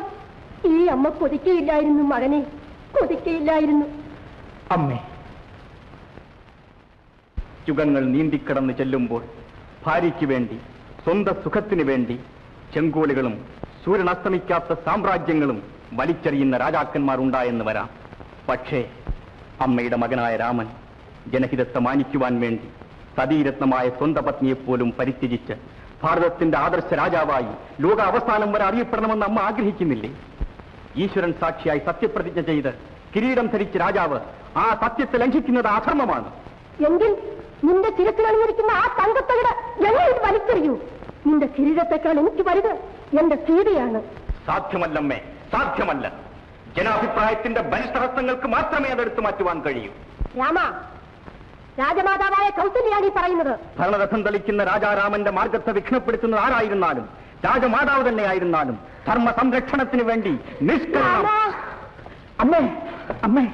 ഈ അമ്മ കൊതിക്കയില്ലായിരുന്നു മകനെ, കൊതിക്കയില്ലായിരുന്നു. അമ്മേ, യുഗങ്ങൾ നീന്തിക്കടന്ന് ചെല്ലുമ്പോൾ ഭാര്യയ്ക്ക് വേണ്ടി, സ്വന്തം സുഖത്തിനു വേണ്ടി ചെങ്കോലുകളും സൂര്യൻ അസ്തമിക്കാത്ത സാമ്രാജ്യങ്ങളും വലിച്ചെറിയുന്ന രാജാക്കന്മാർ ഉണ്ടായെന്ന് വരാം. പക്ഷേ അമ്മയുടെ മകനായ രാമൻ ജനഹിതത്തെ മാനിക്കുവാൻ വേണ്ടി സതീരത്നമായ സ്വന്തം പത്നിയെപ്പോലും പരിത്യജിച്ച് ഭാരതത്തിന്റെ ആദർശ രാജാവായി ലോക അവസാനം വരെ അറിയപ്പെടണമെന്ന് അമ്മ ആഗ്രഹിക്കുന്നില്ലേ? ഈശ്വരൻ സാക്ഷിയായി സത്യപ്രതിജ്ഞ ചെയ്ത് കിരീടം ധരിച്ച രാജാവ് ആ സത്യത്തെ ലംഘിക്കുന്നത് അധർമ്മമാണ്. എങ്കിൽ നിന്റെ ചിരത്തിലണിഞ്ഞിരിക്കുന്ന ആ തങ്കത്തകിട് ഞങ്ങൾ ഇത് വലിച്ചെറിയൂ. നിന്റെ കിരീടത്തെക്കാൾ എനിക്ക് വലുത് എന്റെ സീതയാണ്. സാധ്യമല്ലമ്മേ, സാധ്യമല്ല. ജനാഭിപ്രായത്തിന്റെ ബലിഷ്ഠഹസ്തങ്ങൾക്ക് മാത്രമേ അതെടുത്തു മാറ്റുവാൻ കഴിയൂ. രാമ, രാജമാതാവായ കൗസല്യാണ് ഈ പറയുന്നത്. ഭരണരഥം തെളിക്കുന്ന രാജാരാമന്റെ മാർഗത്തെ വിഘ്നപ്പെടുത്തുന്നത് ആരായിരുന്നാലും, രാജമാതാവ് തന്നെയായിരുന്നാലും ധർമ്മ സംരക്ഷണത്തിന് വേണ്ടി നിഷ്കരണം. അമ്മേ, അമ്മേ,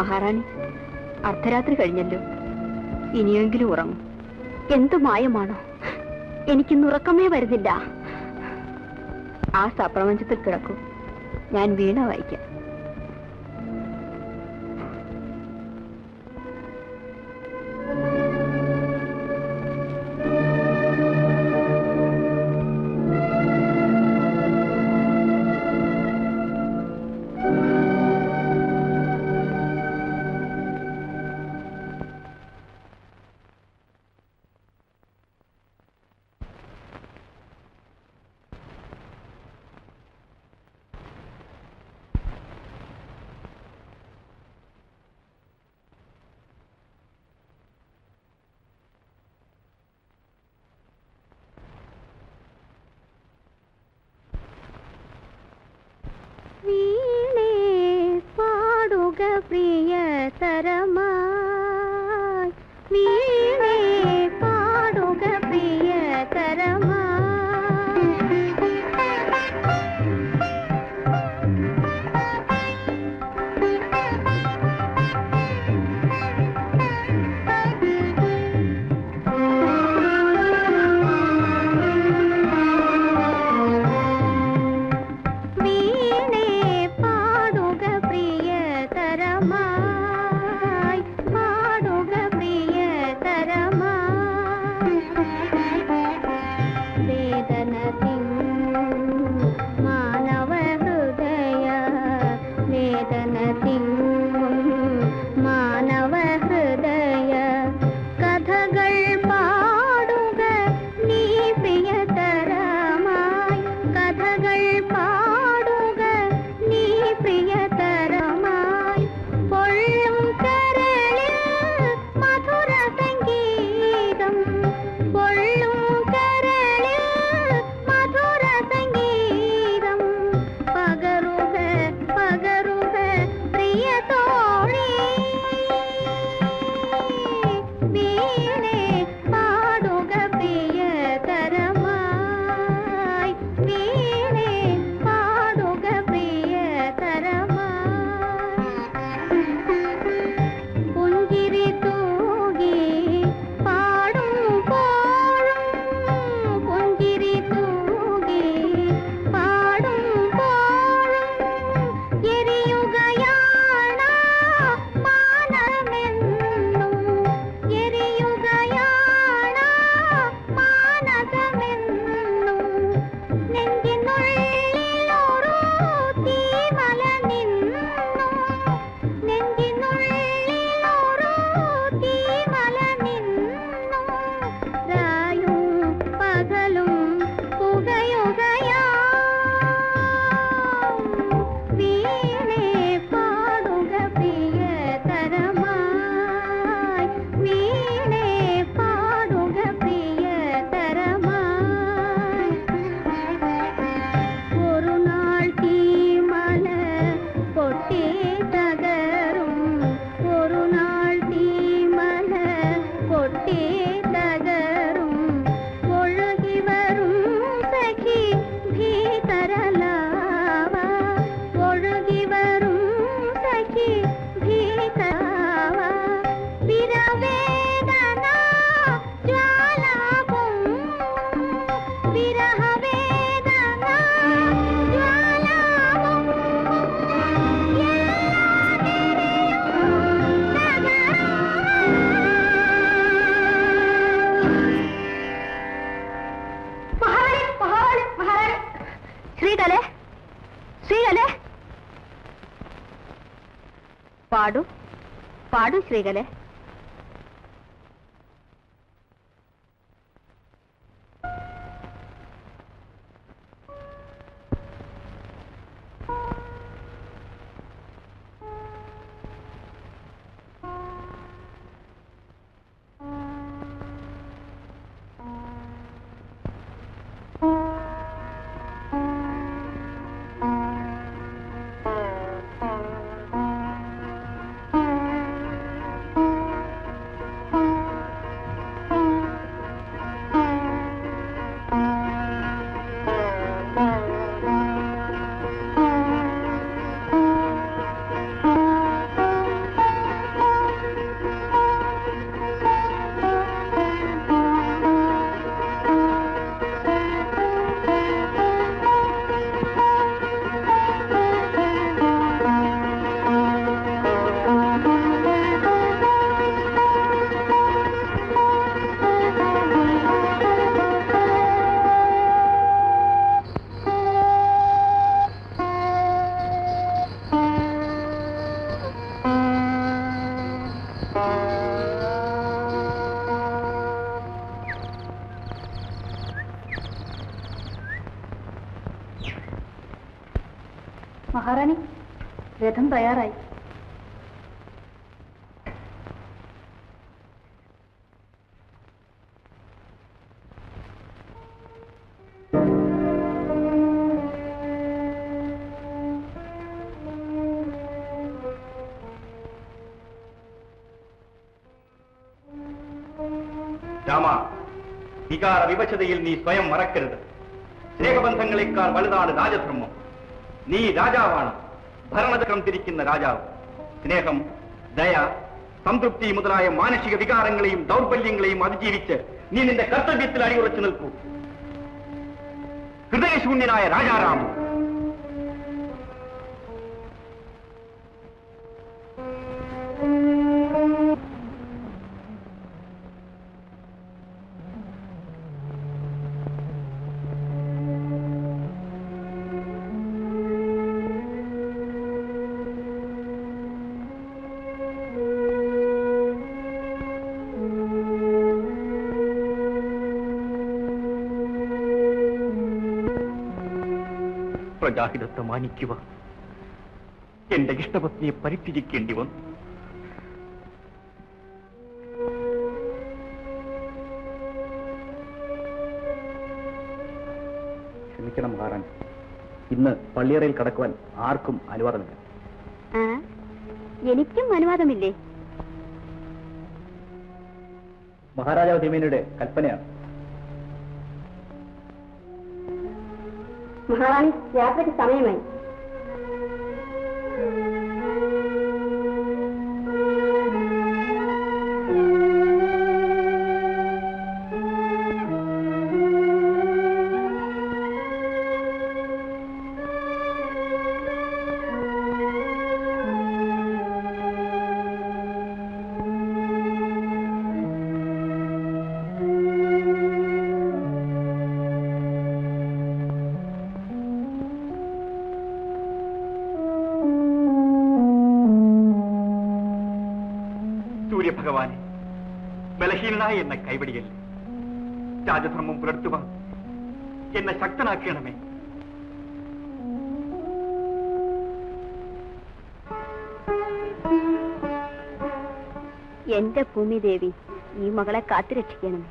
മഹാറാണി, അർദ്ധരാത്രി കഴിഞ്ഞല്ലോ, ഇനിയെങ്കിലും ഉറങ്ങും. എന്തു മായമാണോ, എനിക്കിന്ന് ഉറക്കമേ വരുന്നില്ല. ആ സപ്രപഞ്ചത്തിൽ കിടക്കൂ, ഞാൻ വീണ വായിക്കാം. പാടു പാടു ശ്രീകലെ. മഹാറാണി, രഥം തയ്യാറായി. രാമ, വികാര വിവശതയിൽ നീ സ്വയം മറക്കരുത്. സ്നേഹബന്ധങ്ങളെക്കാൾ വലുതാണ് രാജധർമ്മം. നീ രാജാവാണ്, ഭരണചക്രം തിരിക്കുന്ന രാജാവ്. സ്നേഹം, ദയ, സംതൃപ്തി മുതലായ മാനസിക വികാരങ്ങളെയും ദൗർബല്യങ്ങളെയും അതിജീവിച്ച് നീ നിന്റെ കർത്തവ്യത്തിൽ അടിയുറച്ചു നിൽക്കൂ. ഹൃദയശൂന്യനായ രാജാറാം. പ്രജാഹിതത്തെ മാനിക്കുക എന്റെ ഇഷ്ടപത്നിയെ പരിത്യജിക്കേണ്ടി വന്നു. ക്ഷമിക്കണം മഹാറാണി, ഇന്ന് പള്ളിയറയിൽ കടക്കുവാൻ ആർക്കും അനുവാദമില്ല. എനിക്കും അനുവാദമില്ലേ? മഹാരാജാവ് തിരുമേനിയുടെ കൽപ്പനയാണ്. മഹാറാണി, യാത്രയ്ക്ക് സമയമായി. ഭഗവാനെ, ബലഹീനനായ എന്നെ കൈവടിയല്ലേ. രാജധർമ്മം പുലർത്തുവാൻ എന്നെ ശക്തനാക്കണമേ. എന്റെ ഭൂമിദേവി, ഈ മകളെ കാത്തുരക്ഷിക്കണമേ.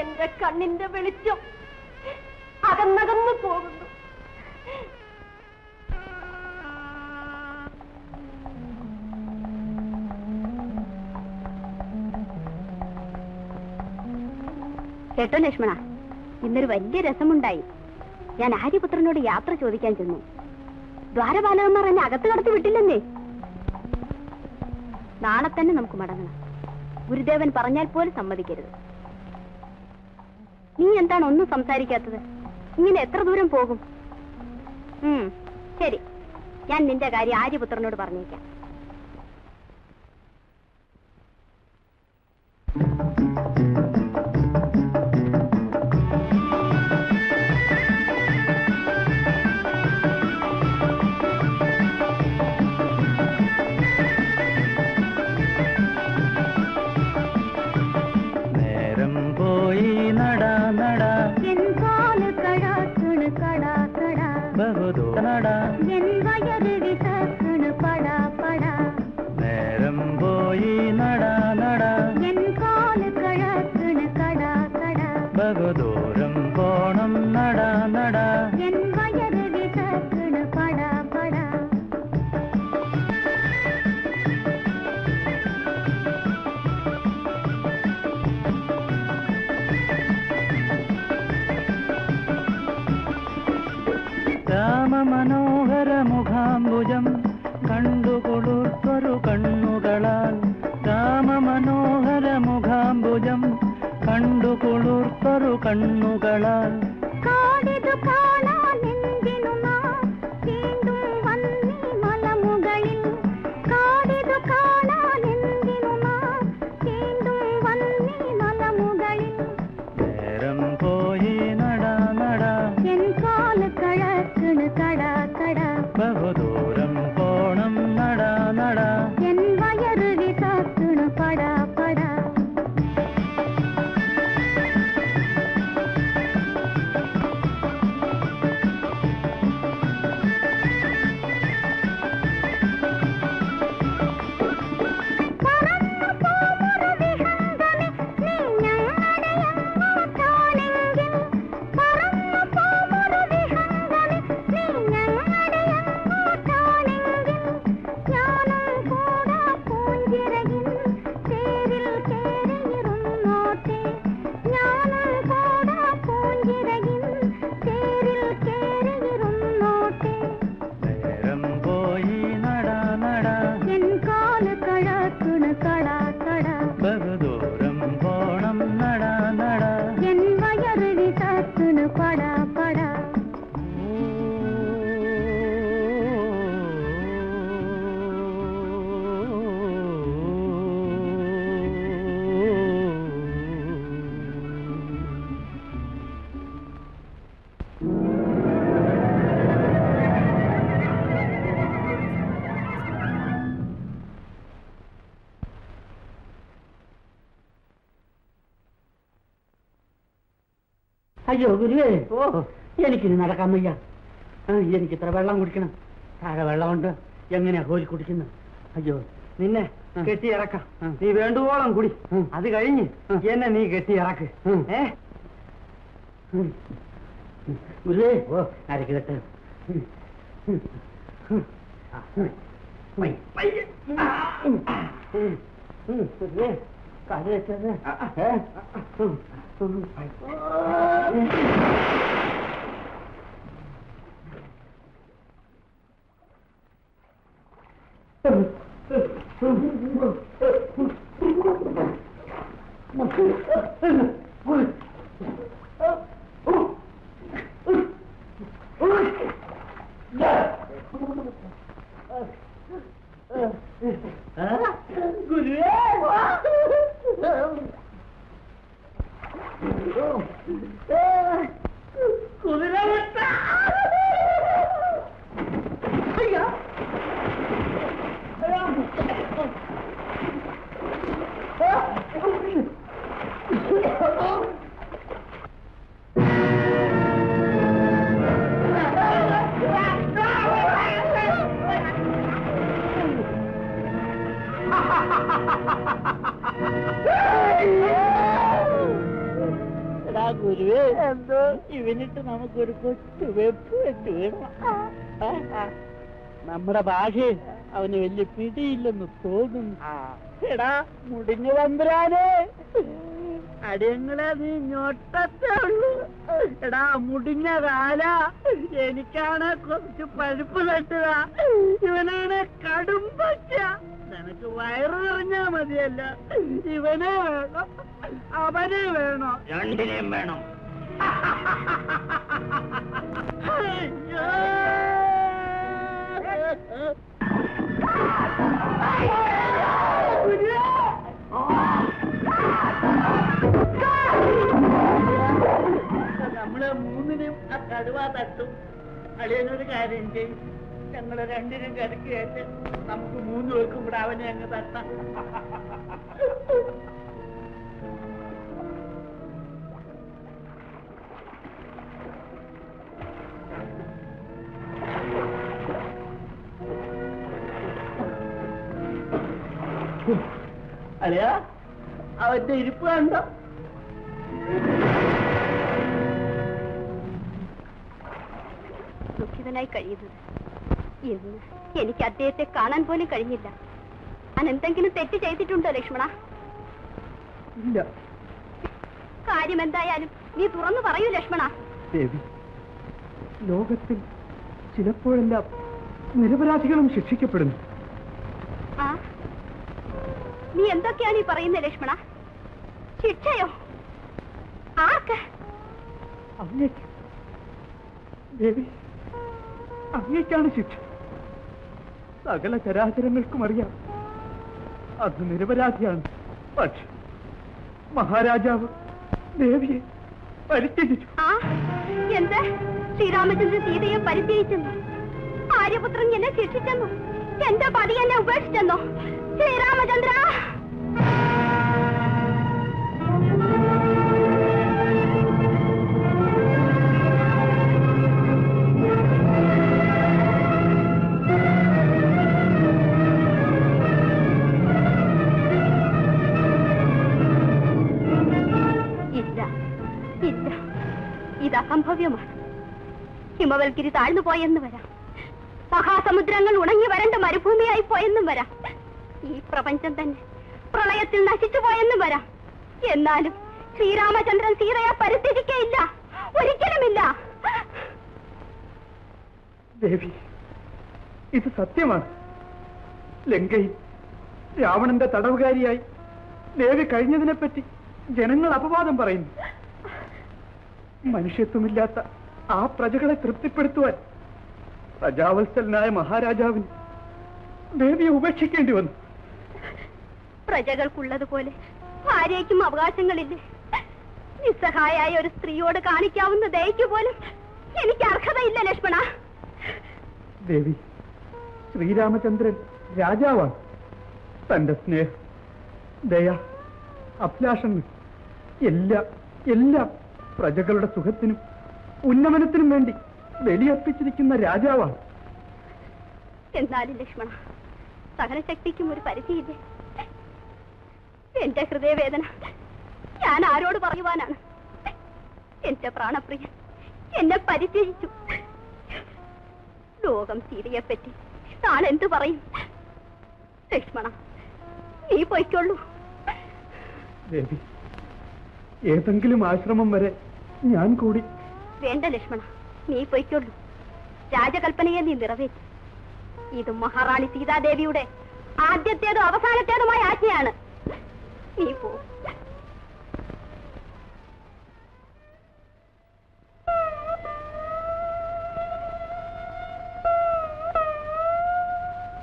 എന്റെ കണ്ണിന്റെ വെളിച്ചം അകന്നകന്നു പോകുന്നു. കേട്ടോ ലക്ഷ്മണ, ഇന്നൊരു വലിയ രസമുണ്ടായി. ഞാൻ ആര്യപുത്രനോട് യാത്ര ചോദിക്കാൻ ചെന്നു. ദ്വാരപാലകന്മാർ എന്നെ അകത്ത് കടത്തി വിട്ടില്ലെന്നേ. നാളെ തന്നെ നമുക്ക് മടങ്ങണം. ഗുരുദേവൻ പറഞ്ഞാൽ പോലും സമ്മതിക്കരുത്. നീ എന്താണ് ഒന്നും സംസാരിക്കാത്തത്? ഇങ്ങനെ എത്ര ദൂരം പോകും? ശരി, ഞാൻ നിന്റെ കാര്യം ആര്യപുത്രനോട് പറഞ്ഞേക്കാം. നേരം പോയി നട നട എൻ കാല് കഴ നൂറൊരു കണ്ണുകളാൽ കാടിതു കാണാനെന്തിനു നാം വീണ്ടും വന്നീ മലമുകളിൽ കാടിതു കാണാനെന്തിനു നാം വീണ്ടും വന്നീ മലമുകളിൽ നേരം പോയി നട നട എൻ കാല് കഴക്കണ് കട കട ബഹുദൂരം പോണം നട നട എൻ വയറ് വിസാക്കണ് പട പട ബഹുദൂരം പോണം നട നട എൻ വയറ് വിസാക്കണ് പട പട അയ്യോ ഗുരുവേ, ഓ എനിക്കിനി നടക്കാൻ വയ്യ. എനിക്ക് ഇത്ര വെള്ളം കുടിക്കണം. താഴെ വെള്ളമുണ്ട്, എങ്ങനെയാ കോരി കുടിക്കുന്നത്? അയ്യോ, നിന്നെ കെട്ടിയിറക്കാം. നീ വേണ്ടുവോളം കുടി. അത് കഴിഞ്ഞ് എന്നെ നീ കെട്ടിയിറക്ക്. ഗുരുവേ, ഓ അരക്കിടട്ടെ. ഗുരുവേ, കാല് വെച്ചത് ഗുരുവേ, എന്തോ ഇവനിട്ട് നമുക്കൊരു കൊച്ചു വെപ്പ് വെച്ച് വേണം. നമ്മുടെ ഭാഷയിൽ അവന് വലിയ പിടിയില്ലെന്ന് തോന്നുന്നു. എടാ മുടിഞ്ഞു തമ്പുരാനെ, അടിയങ്ങളെ നീ ഞൊട്ടത്തേ ഉള്ളൂ. എടാ മുടിഞ്ഞ കാല, എനിക്കാണ് കുറച്ച് പഴുപ്പ് തട്ടുക, ഇവനാണ് കടും പച്ച. നിനക്ക് വയറ് നിറഞ്ഞാ മതിയല്ല, ഇവനെ വേണം അവനെ വേണോ? രണ്ടിനെയും വേണം. അയ്യോ, നമ്മളെ മൂന്നിനും ആ കടുവ തട്ടും. അളിയനൊരു കാര്യം ചെയ്യും, ഞങ്ങളെ രണ്ടിനും കരക്കുകയറ്റ് നമുക്ക് മൂന്ന് പേർക്കും കൂടെ അവനെ അങ്ങ് തട്ടാം. അളിയ, അവന്റെ ഇരിപ്പ് കണ്ടോ? ദുഃഖിതനായി കഴിയുന്നത് ഇന്ന് എനിക്ക് അദ്ദേഹത്തെ കാണാൻ പോലും കഴിഞ്ഞില്ല. അനെന്തെങ്കിലും തെറ്റ് ചെയ്തിട്ടുണ്ടോ ലക്ഷ്മണ? ഇല്ല കാര്യം എന്തായാലും നീ തുറന്നു പറയൂ ലക്ഷ്മണ. ദേവി, ലോകത്തിൽ ചിലപ്പോഴെല്ലാം നിരപരാധികളും ശിക്ഷിക്കപ്പെടുന്നു. ആ, നീ എന്തൊക്കെയാണ് ഈ പറയുന്നത് ലക്ഷ്മണ? ശിക്ഷയോ? ആർക്ക്? അങ്ങേക്ക്. ദേവി, അങ്ങേക്കാണ് ശിക്ഷ. സകല ചരാചരങ്ങൾക്കും അറിയാം അത് നിരപരാധിയാണ്. പക്ഷെ മഹാരാജാവ് ദേവിയെ പരിത്യജിച്ചു. എന്ത്? ശ്രീരാമചന്ദ്രൻ സീതയെ പരിത്യജിച്ചെന്നോ? ആര്യപുത്രൻ എന്നെ ശിക്ഷിച്ചെന്നോ? എന്റെ പതി എന്നെ ഉപേക്ഷിച്ചെന്നോ? ശ്രീരാമചന്ദ്ര! ഇത് അസംഭവ്യമാണ്. ഹിമവൽഗിരി താഴ്ന്നു പോയെന്ന് വരാം, മഹാസമുദ്രങ്ങൾ ഉണങ്ങി വരണ്ട മരുഭൂമിയായി പോയെന്നും വരാം, ഈ പ്രപഞ്ചം തന്നെ പ്രളയത്തിൽ നശിച്ചു പോയെന്നും വരാം. എന്നാലും ശ്രീരാമചന്ദ്രൻ സീതയെ പരിത്യജിക്കയില്ല, ഒരിക്കലുമില്ല. ദേവി, ഇത് സത്യമാണ്. ലങ്കയിൽ രാവണന്റെ തടവുകാരിയായി ദേവി കഴിഞ്ഞതിനെപ്പറ്റി ജനങ്ങൾ അപവാദം പറയുന്നു. മനുഷ്യത്വമില്ലാത്ത ആ പ്രജകളെ തൃപ്തിപ്പെടുത്തുവാൻ പ്രജാവത്സലനായ മഹാരാജാവിന് ദേവിയെ ഉപേക്ഷിക്കേണ്ടി വന്നു. പ്രജകൾക്കുള്ളതുപോലെ ഭാര്യയ്ക്കും അവകാശങ്ങളില്ലേ? നിസ്സഹായായ ഒരു സ്ത്രീയോട് കാണിക്കാവുന്ന ദയയ്ക്ക് പോലും എനിക്ക് അർഹതയില്ല ലക്ഷ്മണ. ദേവി, ശ്രീരാമചന്ദ്രൻ രാജാവാണ്. തന്റെ സ്നേഹം, ദയ, അഭിലാഷങ്ങൾ എല്ലാം പ്രജകളുടെ സുഖത്തിനും ഉന്നമനത്തിനും വേണ്ടി ബലിയർപ്പിച്ചിരിക്കുന്ന രാജാവാണ്. എന്നാലും ലക്ഷ്മണ, സഹനശക്തിക്കും ഒരു പരിധിയില്ലേ? എന്റെ ഹൃദയവേദന ഞാൻ ആരോട് പറയുവാനാണ്? എന്റെ പ്രാണപ്രിയൻ എന്നെ പരിത്യജിച്ചു. ലോകം സീതയെപ്പറ്റി താൻ എന്തു പറയും? ലക്ഷ്മണ, നീ പൊയ്ക്കൊള്ളൂ. ദേവി, ഏതെങ്കിലും ആശ്രമം വരെ ഞാൻ കൂടി. വേണ്ട ലക്ഷ്മണ, നീ പൊയ്ക്കൊള്ളൂ. രാജകൽപ്പനയെ നീ നിറവേറ്റി. ഇത് മഹാറാണി സീതാദേവിയുടെ ആദ്യത്തേതും അവസാനത്തേതുമായ ആജ്ഞയാണ്. നീ പോ.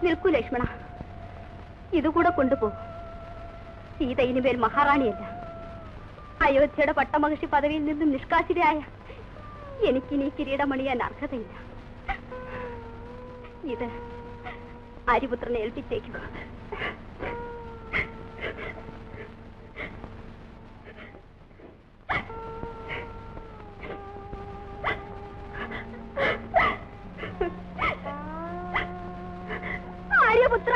നിൽക്കൂ ലക്ഷ്മണ, ഇതുകൂടെ കൊണ്ടുപോകും. സീത ഇനിമേൽ മഹാറാണിയല്ല. അയോധ്യയുടെ പട്ടമഹിഷി പദവിയിൽ നിന്നും നിഷ്കാസിതയായ എനിക്കിനി കിരീടമണിയാൻ അർഹതയില്ല. ഇത് ആര്യപുത്രനെ ഏൽപ്പിച്ചേക്കും. ആര്യപുത്ര,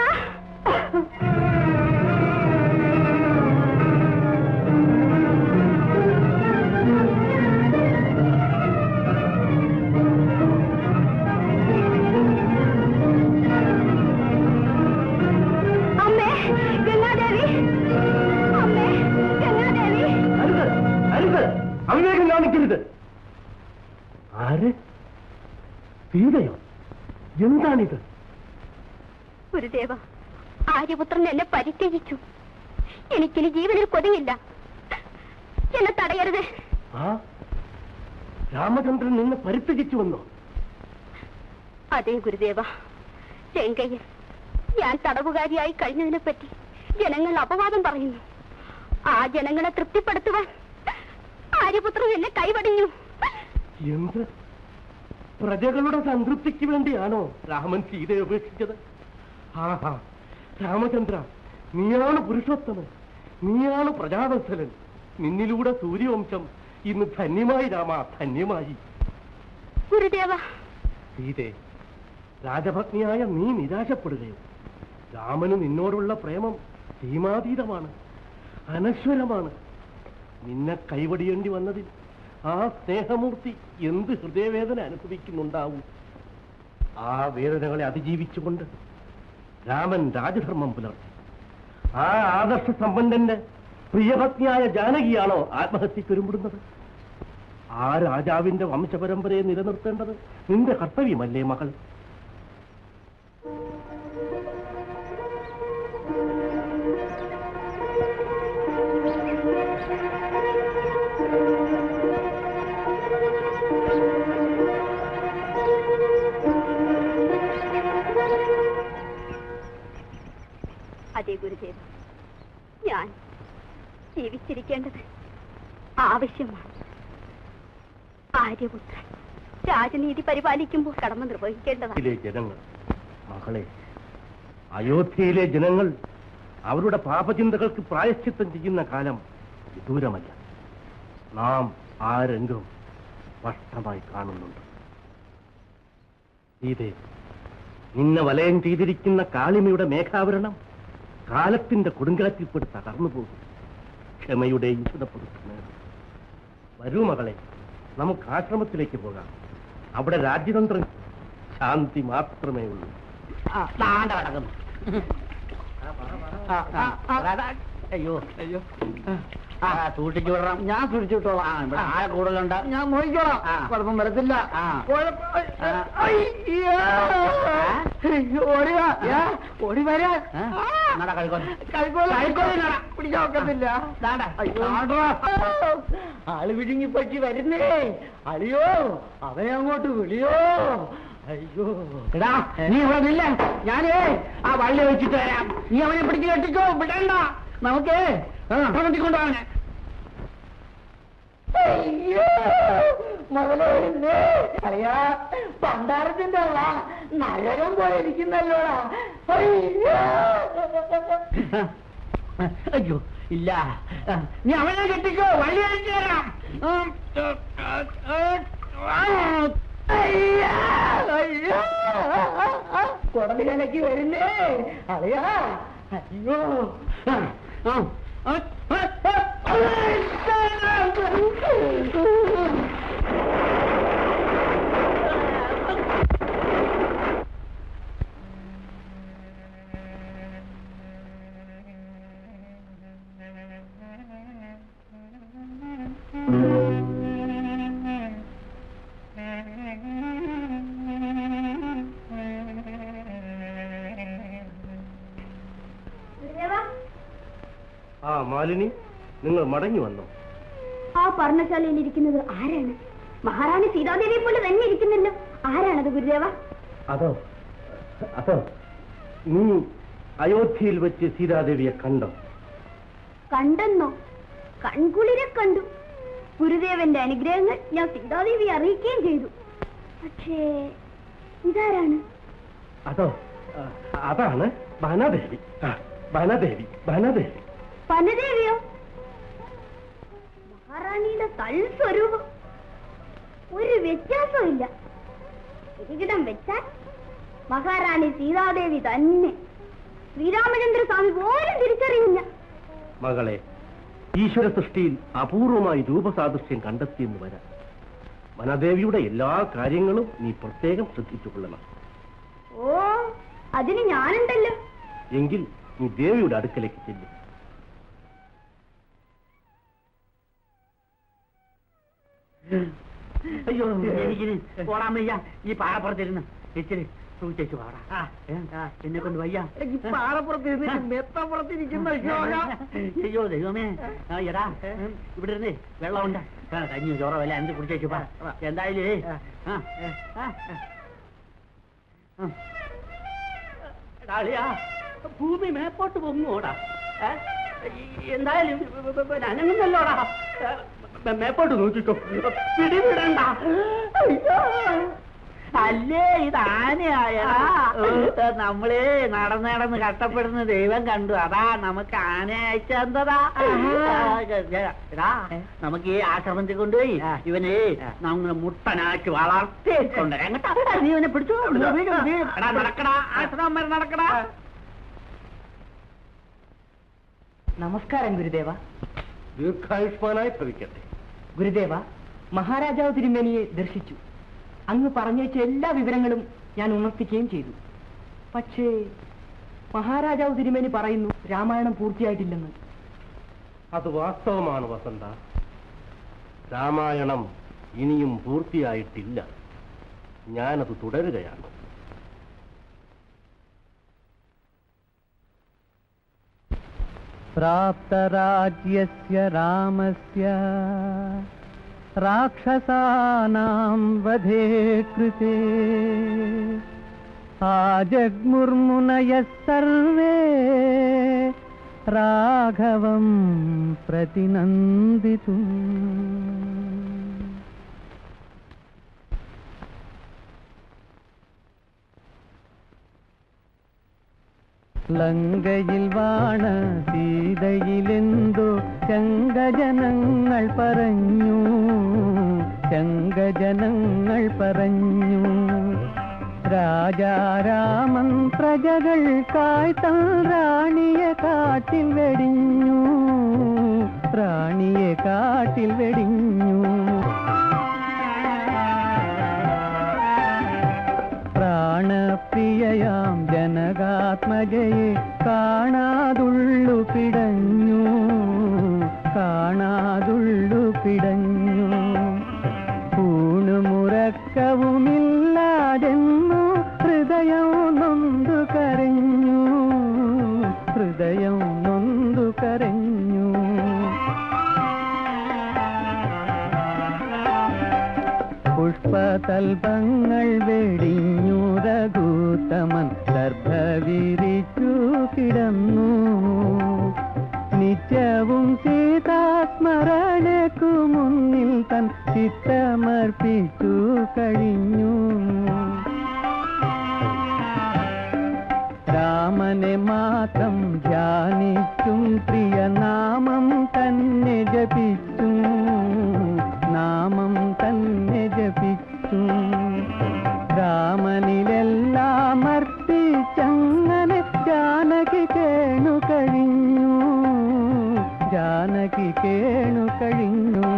അവിവേകം കാണിക്കരുത്. ആര്? സീതയോ? എന്താണിത്? ഗുരുദേവ, ആര്യപുത്രൻ എന്നെ പരിത്യജിച്ചു. എനിക്കിനി ജീവനിൽ കൊതിയില്ല. എന്നെ തടയരുത്. രാമചന്ദ്രൻ നിന്നെ പരിത്യജിച്ചു വന്നോ? അതെ ഗുരുദേവ. ലങ്കയിൽ ഞാൻ തടവുകാരിയായി കഴിഞ്ഞതിനെ പറ്റി ജനങ്ങൾ അപവാദം പറയുന്നു. ആ ജനങ്ങളെ തൃപ്തിപ്പെടുത്തുവാൻ ആര്യപുത്രൻ എന്നെ കൈവടിഞ്ഞു. എന്ത്? പ്രജകളുടെ സംതൃപ്തിക്ക് വേണ്ടിയാണോ രാമൻ സീതയെ ഉപേക്ഷിച്ചത്? രാമചന്ദ്ര, നീയാണ് പുരുഷോത്തമൻ, നീയാണ് പ്രജാവത്സലൻ. നിന്നിലൂടെ സൂര്യവംശം ഇന്ന് ധന്യമായി രാമ, ധന്യമായി. ഗുരുദേവ, സീതേ, രാജഭഗ്നിയായ നീ നിരാശപ്പെടുകയോ? രാമന് നിന്നോടുള്ള പ്രേമം സീമാതീതമാണ്, അനശ്വരമാണ്. നിന്നെ കൈവടിയേണ്ടി വന്നതിൽ ആ സ്നേഹമൂർത്തി എന്ത് ഹൃദയവേദന അനുഭവിക്കുന്നുണ്ടാവും. ആ വേദനകളെ അതിജീവിച്ചുകൊണ്ട് രാമൻ രാജധർമ്മം പുലർത്തി. ആ ആദർശ സമ്പന്നന്റെ പ്രിയപത്നിയായ ജാനകിയാണോ ആത്മഹത്യക്കൊരുമ്പിടുന്നത്? ആ രാജാവിന്റെ വംശപരമ്പരയെ നിലനിർത്തേണ്ടത് നിന്റെ കർത്തവ്യമല്ലേ മകൾ? അതെ ഗുരുദേവ, ഞാൻ ജീവിച്ചിരിക്കേണ്ടത് ആവശ്യമാണ്. ആര്യപുത്രൻ രാജനീതി പരിപാലിക്കുമ്പോൾ കടമ നിർവഹിക്കേണ്ടതാണ്. ജനങ്ങൾ, മകളെ, അയോധ്യയിലെ ജനങ്ങൾ അവരുടെ പാപചിന്തകൾക്ക് പ്രായശ്ചിത്തം ചെയ്യുന്ന കാലം വിദൂരമല്ല. നാം ആ രംഗം സ്പഷ്ടമായി കാണുന്നുണ്ട്. സീതേ, നിന്നെ വലയം ചെയ്തിരിക്കുന്ന കാളിമയുടെ മേഘാവരണം കാലത്തിന്റെ കൊടുങ്കാറ്റിൽപ്പെട്ട് തകർന്നു പോകും. ക്ഷമയുടെ ഈശ്വരപ്പെടുത്തുന്ന വരൂ മകളെ, നമുക്ക് ആശ്രമത്തിലേക്ക് പോകാം. അവിടെ രാജ്യതന്ത്രം ശാന്തി മാത്രമേ ഉള്ളൂ. അയ്യോ അയ്യോ, സൂക്ഷിച്ചു വിടണം. ഞാൻ സൂക്ഷിച്ചു വിട്ടോളാം. ഇവിടെ ആളെ കൂടുതലുണ്ട്. ഞാൻ നോക്കിക്കോളാം. കുഴപ്പം വരത്തില്ല. ഓടി വരാ പിടിച്ചോക്കത്തില്ല. ആള് വിഴുങ്ങിപ്പറ്റി വരുന്നേ. അളിയോ, അവനെ അങ്ങോട്ട് വിളിയോ. അയ്യോ, എടാ നീ ഇവിടെ നില്ല, ഞാനേ ആ വള്ളി വെച്ചിട്ട് വരാം. നീ അവനെ പിടിച്ച് കെട്ടിക്കോ, വിടണ്ട. നമുക്ക് കൊണ്ടുപോകാനെ. മകളെ, അറിയാ പണ്ടാരത്തിന്റെ നരകം പോലെ ഇരിക്കുന്നല്ലോടാ. അയ്യോ ഇല്ല, നീ അവനെ കെട്ടിക്കോ, വള്ളി വെച്ച് തരാം. കുടലിലേക്ക് വരുന്നേ അറിയാ. അയ്യോ, ആ മാലിനി, നിങ്ങൾ മടങ്ങി വന്നോ? ആ പർണശാലയിൽ ഇരിക്കുന്നത് ആരാണ്? മഹാറാണി സീതാദേവിയെ പോലെ തന്നെ ഇരിക്കുന്നല്ലോ. ആരാണത് ഗുരുദേവ? അതോ അതോ നീ അയോധ്യയിൽ വെച്ച് സീതാദേവിയെ കണ്ടോ? കണ്ടെന്നോ? കൺകുളിരെ കണ്ടു. ഗുരുദേവന്റെ അനുഗ്രഹങ്ങൾ ഞാൻ സീതാദേവിയെ അറിയിക്കുകയും ചെയ്തു. പക്ഷേ ഇതാരാണ്? അതോ അതാണ് വനദേവി. വനദേവി വനദേവി വനദേവിയോ? മഹാറാണിയുടെ തൽസ്വരൂപം. ഒരു വ്യത്യാസവും ഇല്ല. കിരീടം വെച്ചാൽ മഹാറാണി സീതാദേവി തന്നെ. ശ്രീരാമചന്ദ്ര സ്വാമി പോലും തിരിച്ചറിയില്ല. മകളെ, ഈശ്വര സൃഷ്ടിയിൽ അപൂർവമായി രൂപസാദൃശ്യം കണ്ടെത്തിയെന്ന് വരാം. വനദേവിയുടെ എല്ലാ കാര്യങ്ങളും നീ പ്രത്യേകം ശ്രദ്ധിച്ചുകൊള്ളണം. ഓ, അതിന് ഞാനുണ്ടല്ലോ. എങ്കിൽ നീ ദേവിയുടെ അടുക്കലേക്ക് ചെല്ലും. അയ്യോ, എനിക്ക് പോടാൻ വയ്യ. ഈ പാറപ്പുറത്തിരുന്ന് ഇച്ചിരി സൂചിച്ചു പാടാ. എന്നെ കൊണ്ട് വയ്യ. പാറപ്പുറത്തിരുന്ന് മെത്തപ്പുറത്തിരിക്കുന്ന അയ്യോ ദൈവമേ. എടാ, ഇവിടെ ഇരുന്നേ വെള്ളമുണ്ട്. കഞ്ഞി ചോറ വല്ല എന്ത് കുടിച്ചു പാ. എന്തായാലും എടാളിയാ, ഭൂമി മേപ്പോട്ട് പൊങ്ങോടാ. എന്തായാലും അനങ്ങുന്നല്ലോടാ. മേപ്പോട്ട് നോക്കിക്കോ, പിടിവിടണ്ട. അല്ലേ, ഇത് ആനയായ നമ്മള് നടന്ന് കഷ്ടപ്പെടുന്ന ദൈവം കണ്ടു. അതാ നമുക്ക് ആന അയച്ചതാ. നമുക്ക് ഈ ആശ്രമത്തിൽ കൊണ്ടുപോയി ഇവനെ നമ്മൾ മുട്ടനാക്കി വളർത്തിയിട്ടുണ്ട്. എങ്ങട്ടാ നീ ഇവനെ പിടിച്ചു? നടക്കടാ, ആശ്രമം വരെ നടക്കടാ. നമസ്കാരം ഗുരുദേവ. ദീർഘായുഷ്മാനായി ഭവിക്കട്ടെ. ഗുരുദേവ, മഹാരാജാവ് തിരുമേനിയെ ദർശിച്ചു. അങ്ങ് പറഞ്ഞേച്ച എല്ലാ വിവരങ്ങളും ഞാൻ ഉണർത്തിക്കുകയും ചെയ്തു. പക്ഷേ മഹാരാജാവ് തിരുമേനി പറയുന്നു രാമായണം പൂർത്തിയായിട്ടില്ലെന്ന്. അത് വാസ്തവമാണ് വസന്ത. രാമായണം ഇനിയും പൂർത്തിയായിട്ടില്ല. ഞാനത് തുടരുകയാണ്. പ്രാപ്തരാജ്യസ്യ രാമസ്യ രാക്ഷസാനാം വധേ കൃതേ ആജഗ്മുർമുനയഃ സർവേ രാഘവം പ്രതിനന്ദിതും ലങ്കയിൽ വാണ സീതയിലെന്തോ ചങ്കജനങ്ങൾ പറഞ്ഞു ചങ്കജനങ്ങൾ പറഞ്ഞു രാജാരാമൻ പ്രജകൾക്കായി തൻ റാണിയെ കാട്ടിൽ വെടിഞ്ഞു റാണിയെ കാട്ടിൽ വെടിഞ്ഞു പ്രാണപ്രിയയാം ജനകാത്മജയെ കാണാതുള്ളു പിടഞ്ഞു കാണാതുള്ളു പിടഞ്ഞു ൂണുമുറക്കവുമില്ലാതെന്നു ഹൃദയം നൊന്തു കരഞ്ഞു ഹൃദയം നൊന്തു കരഞ്ഞു പുഷ്പതൽപങ്ങൾ വെടിഞ്ഞു രഘുത്തമൻ ദർഭവിരിച്ചു കിടന്നു നിത്യവും സീതാസ്മരണയ്ക്കു മുന്നിൽ തൻ ചിത്തമർപ്പിച്ചു കഴിഞ്ഞു രാമനെ മാത്രം ധ്യാനിച്ചും പ്രിയനാമം തന്നെ ജപിച്ചു നാമം തന്നെ ജപിച്ചു രാമനിലെല്ലാം അർപ്പിച്ചങ്ങനെ ജാനകി കേണു കഴിഞ്ഞു ജാനകി കേണു കഴിഞ്ഞു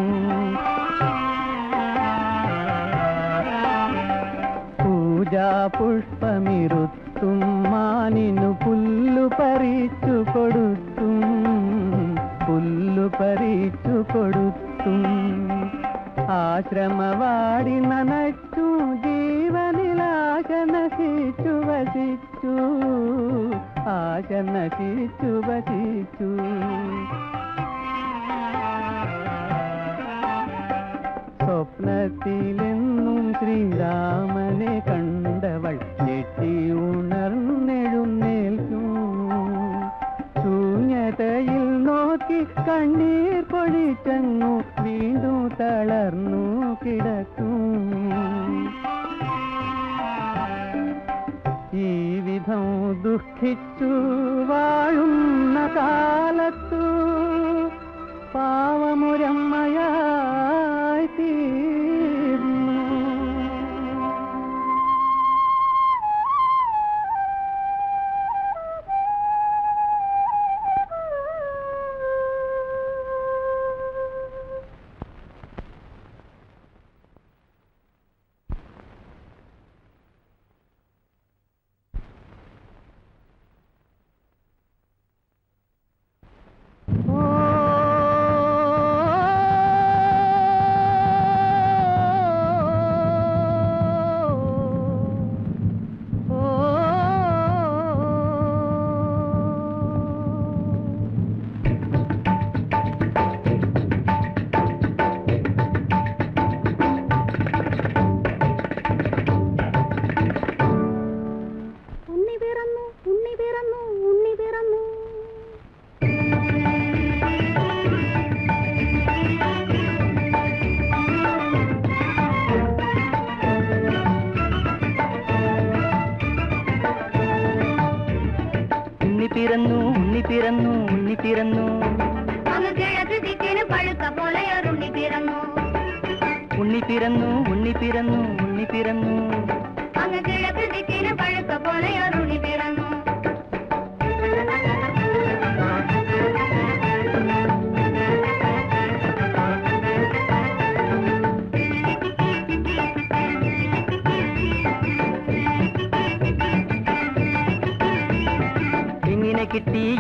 പൂജാ പുഷ്പമിരുത്തും മാനിനു പുല്ലു പറിച്ചു കൊടുത്തും പുല്ലു പറിച്ചു കൊടുത്തും ആശ്രമവാടി നനച്ചു ജീവനിൽ ആശ നശിച്ചു വസിച്ചു ആശ നശിച്ചു വസിച്ചു സ്വപ്നത്തിലെന്നും ശ്രീരാമനെ കണ്ടവൾ ഞെട്ടി ഉണർന്നെഴുന്നേൽക്കും ശൂന്യതയിൽ നോക്കി കണ്ണീർ പൊഴിച്ചങ്ങു വീണ്ടും തളർന്നു കിടക്കും ഈ വിധം ദുഃഖിച്ചു വാഴുന്ന കാലത്തു പാവമുരമ്മയായി തീർന്നു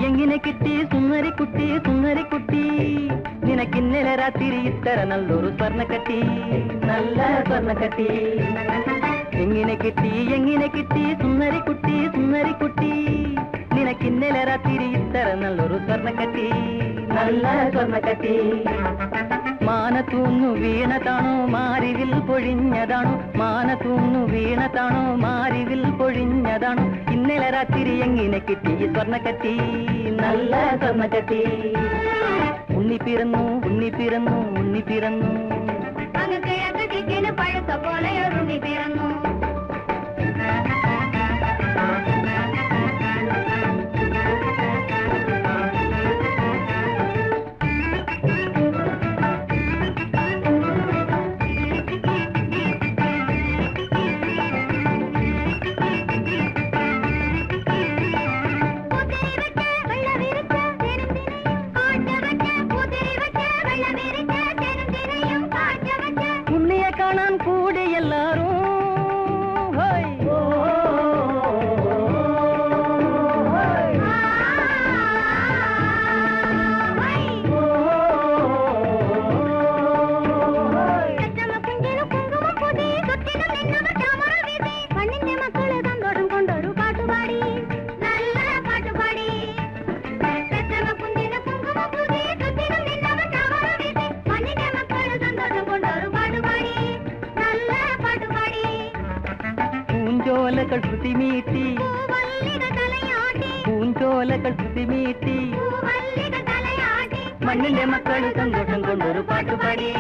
എങ്ങനെ കിട്ടി സുന്ദരിക്കുട്ടി സുന്ദരിക്കുട്ടി നിനക്കിന്നലെ രാത്രി ഇത്തര നല്ലൊരു സ്വർണ്ണക്കട്ടി നല്ല സ്വർണ്ണക്കട്ടി എങ്ങനെ കിട്ടി സുന്ദരിക്കുട്ടി സുന്ദരിക്കുട്ടി നിനക്കിന്നലെ രാത്രി ഇത്തര നല്ലൊരു സ്വർണ്ണക്കട്ടി നല്ല സ്വർണ്ണക്കട്ടി മാനത്തൂന്നു വീണതാണോ മാരിവിൽ പൊഴിഞ്ഞതാണോ മാനത്തൂന്നു വീണതാണോ മാരിവിൽ പൊഴിഞ്ഞതാണോ ഇന്നലെ രാത്രി എങ്ങനെ കിട്ടി സ്വർണ്ണക്കട്ടി നല്ല സ്വർണ്ണക്കട്ടി ഉണ്ണി പിറന്നു ഉണ്ണി പിറന്നു ഉണ്ണി പിറന്നു പഴുത്ത പോലെ ഉണ്ണി പിറന്നു പൂഞ്ചോലകൾ ശ്രുതിമീട്ടി പൂഞ്ചോലകൾ ശ്രുതിമീട്ടി മണ്ണിന്റെ മക്കൾ സന്തോഷം കൊണ്ടൊരു പാട്ടുപാടി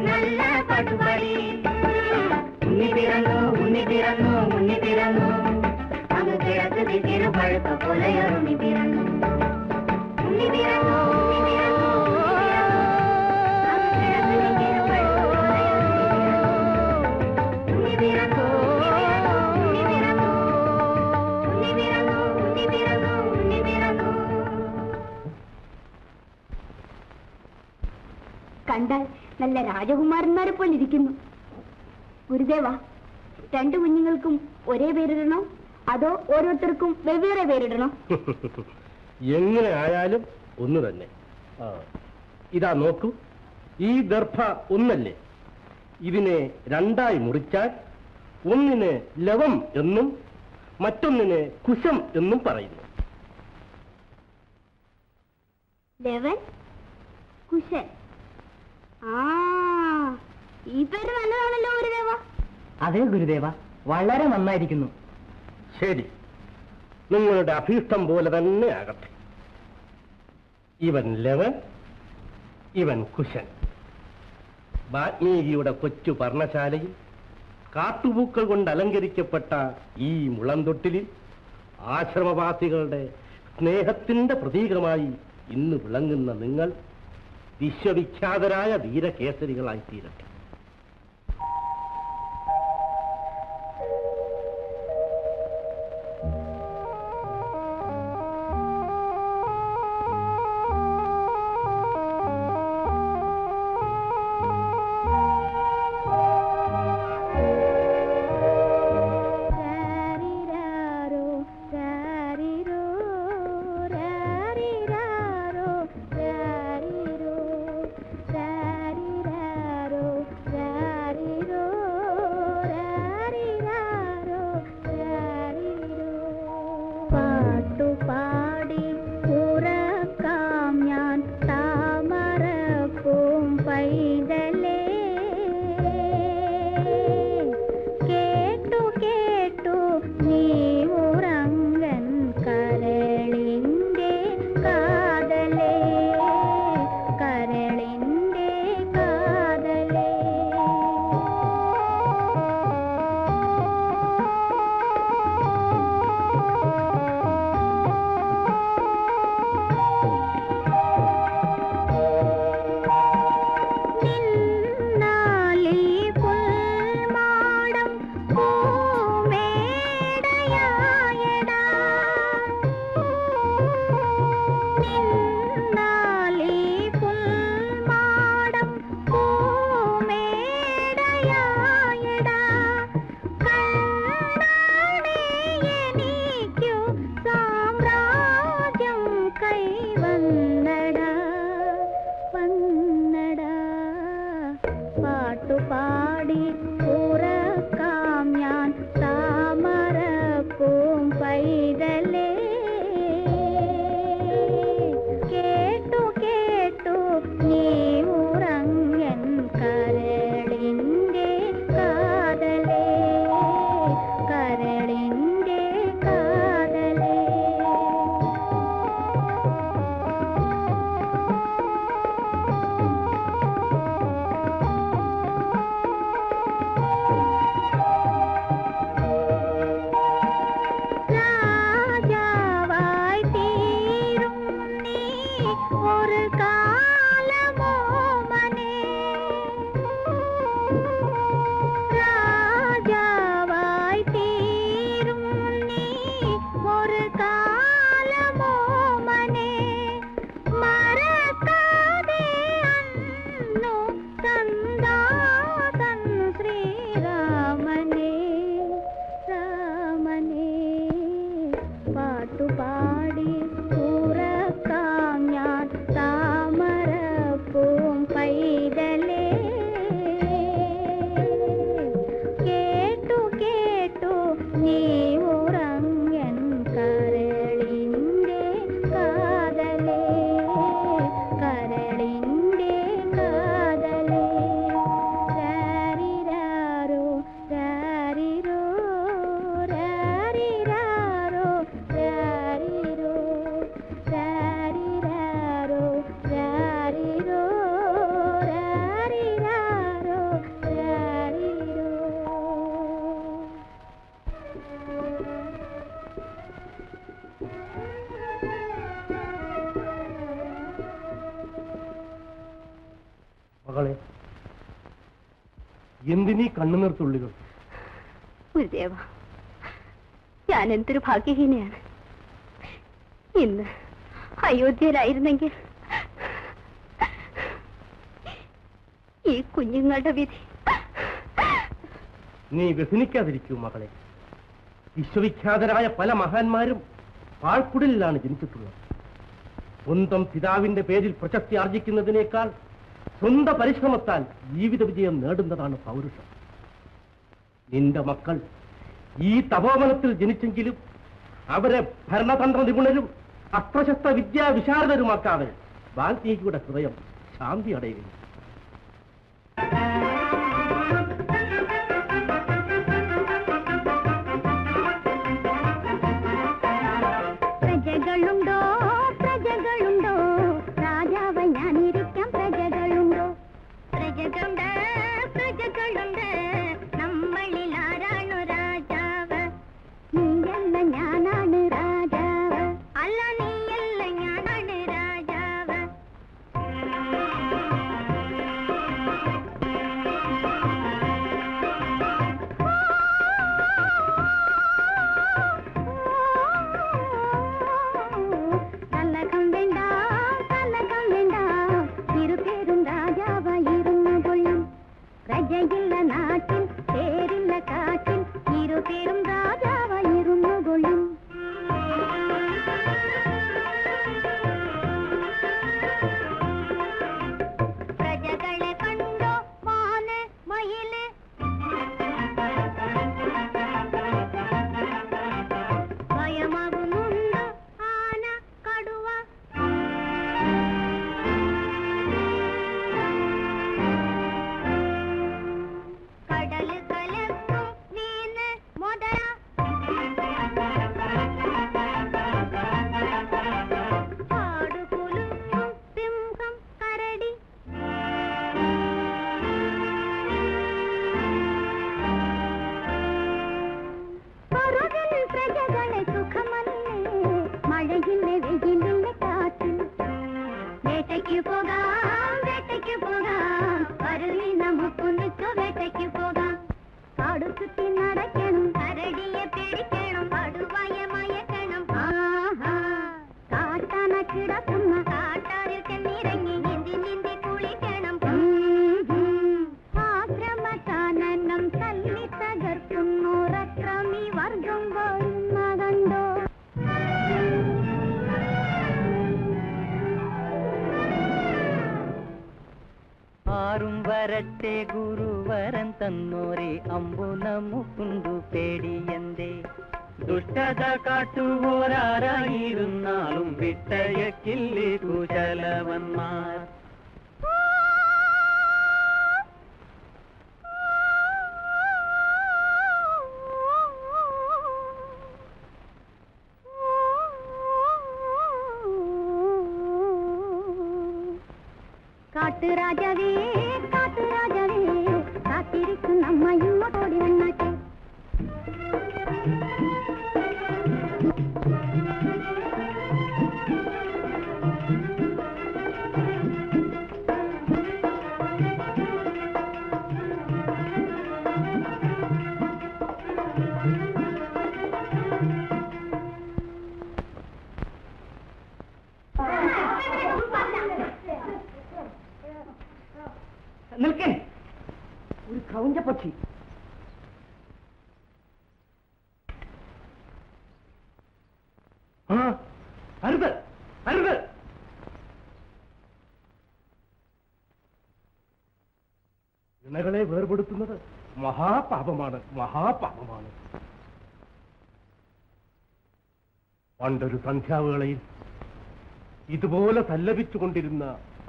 നല്ല പാട്ടുപാടി ഉണ്ണി പിറന്നു ഉണ്ണി പിറന്നു ഉണ്ണി പിറന്നു അങ്ങ് കിഴക്ക് ദിക്കിന് പഴുത്ത പോലെ ഉണ്ണി പിറന്നു ഉണ്ണി പിറന്നു ഉണ്ണി പിറന്നു കണ്ടാൽ നല്ല രാജകുമാരന്മാരെ പോലെ ഇരിക്കുന്നു. ഗുരുദേവ, രണ്ടു കുഞ്ഞുങ്ങൾക്കും ഒരേ പേരിടണോ അതോ ഓരോരുത്തർക്കും വെവ്വേറെ പേരിടണോ? എങ്ങനെ ആയാലും ഒന്ന് തന്നെ. ഇതാ നോക്കൂ, ഈ ദർഭ ഒന്നല്ലേ? ഇതിനെ രണ്ടായി മുറിച്ചാൽ ഒന്നിന് ലവം എന്നും മറ്റൊന്നിന് കുശം എന്നും പറയുന്നു. ലവൻ, കുശൻ. ഈ പേര് നല്ലതാണല്ലോ ഗുരുദേവ. അതെ ഗുരുദേവ, വളരെ നന്നായിരിക്കുന്നു. ശരി, നിങ്ങളുടെ അഭീഷ്ടം പോലെ തന്നെ ആകട്ടെ. ഇവൻ ലവൻ, ഇവൻ കുശൻ. വാൽമീകിയുടെ കൊച്ചു പർണശാലയിൽ കാട്ടുപൂക്കൾ കൊണ്ട് അലങ്കരിക്കപ്പെട്ട ഈ മുളംതൊട്ടിലിൽ ആശ്രമവാസികളുടെ സ്നേഹത്തിന്റെ പ്രതീകമായി ഇന്ന് വിളങ്ങുന്ന നിങ്ങൾ വിശ്വവിഖ്യാതരായ വീരകേസരികളായിത്തീരട്ടെ. മകളെ, എന്തിനീ കണ്ണുനീർത്തുള്ളികൾ? ഗുരുദേവ, ഞാൻ എന്തൊരു ഭാഗ്യഹീനയാണ്. ഇന്ന് അയോധ്യയിലായിരുന്നെങ്കിൽ ഈ കുഞ്ഞുങ്ങളുടെ വിധി. നീ വ്യസനിക്കാതിരിക്കൂ മകളെ. വിശ്വവിഖ്യാതരായ പല മഹാന്മാരും പാഴ്ക്കുടലിലാണ് ജനിച്ചിട്ടുള്ളത്. സ്വന്തം പിതാവിന്റെ പേരിൽ പ്രശസ്തി ആർജിക്കുന്നതിനേക്കാൾ സ്വന്തം പരിശ്രമത്താൽ ജീവിത വിജയം നേടുന്നതാണ് പൗരുഷം. നിന്റെ മക്കൾ ഈ തപോവനത്തിൽ ജനിച്ചെങ്കിലും അവരെ ഭരണതന്ത്ര നിപുണരും അപ്രശസ്ത വിദ്യാവിശാരദരുമാക്കാതെ വാൽമീകിയുടെ ഹൃദയം ശാന്തി അടയുകയും. പ്രജകളുണ്ടോ പ്രജകളുണ്ടോ രാജാവ് ഞാനിരിക്കാം. പ്രജകളുണ്ടോ പ്രജകളുണ്ട് പ്രജകളുണ്ട് നമ്മളിൽ ആരാണു രാജാവ്? നീയല്ല ഞാനാണ് രാജാവ്. അല്ല നീയല്ല ഞാനാണ് രാജാവ്. കലകം വേണ്ട ഇരുപേരും രാജാവായിരുന്നു കൊള്ളും. പ്രജയില്ല നാട്ടിൽ പേരില്ല കാട്ടിൽ ഇരുപേരും രാജാവായിരുന്നു കൊള്ളും. പ്രജകളെ കണ്ടോ മാന് മയില്? ഭയമാകുന്നുണ്ട് ആന കടുവ. കടല് കലക്കും മീന് മുതല. കാടുകുലുങ്ങും സിംഹം കരടി. പൊറുകിൽ പ്രജകളെ സുഖമല്ലേ മഴയിലെ വെയിലിലെ കാറ്റിൽ. വേട്ടയ്ക്ക് പോകാം വേട്ടയ്ക്ക് പോകാം വരുവി നമുക്കൊന്നിച്ചു വേട്ടയ്ക്ക് പോകാം. കാടു ചുറ്റി നടക്കണം കരടിയെ പിടിക്കണം കടുവയെ മയക്കണം. കാട്ടാന കിടക്കുന്ന കാട്ടാറിൽ ചെന്നിറങ്ങി നീന്തി നീന്തി കുളിക്കണം. ആശ്രമകാനനം തല്ലി തകർക്കുന്നു രക്രമി വർഗം വരുന്ന കണ്ടോ. ആരും വരട്ടെ ഗുരുവരൻ തന്നോരെ അമ്പു നമുക്കുണ്ടു പേടിയന്തേ. ദുഷ്ടത കാട്ടുപോരാരായിരുന്നാലും വിട്ടയക്കില്ലേ കുശലവന്മാർ. കാട്ടുരാജവേ കാട്ടുരാജവേ കാത്തിരിക്കും നമ്മ ഇങ്ങോട്ടോടി വന്നാട്ടെ. നിൽക്കൻ ഒരു ക്രൗഞ്ചപ്പക്ഷി. അരുത് അരുത്. ഇണകളെ വേർപെടുത്തുന്നത് മഹാപാപമാണ്, മഹാപാപമാണ്. പണ്ടൊരു സന്ധ്യാവേളയിൽ ഇതുപോലെ തല്ലപിച്ചുകൊണ്ടിരുന്ന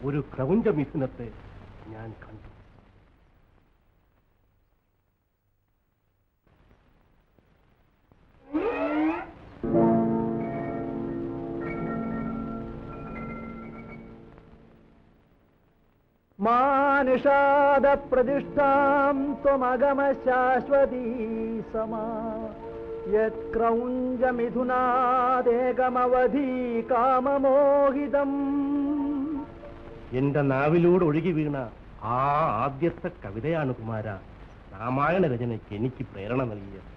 ഒരു ക്രൗഞ്ച മിഥുനത്തെ ഞാൻ കണ്ടു. മാനുഷാദ പ്രതിഷ്ഠാം ത്വമഗമ ശാശ്വതീ സമാ യത്ക്രൗഞ്ച മിഥുനാദേകമവധി കാമമോഹിതം. എന്റെ നാവിലൂടെ ഒഴുകി വീണ ആ ആദ്യത്തെ കവിതയാണ് കുമാര രാമായണ രചനയ്ക്ക് എനിക്ക് പ്രേരണ നൽകിയത്.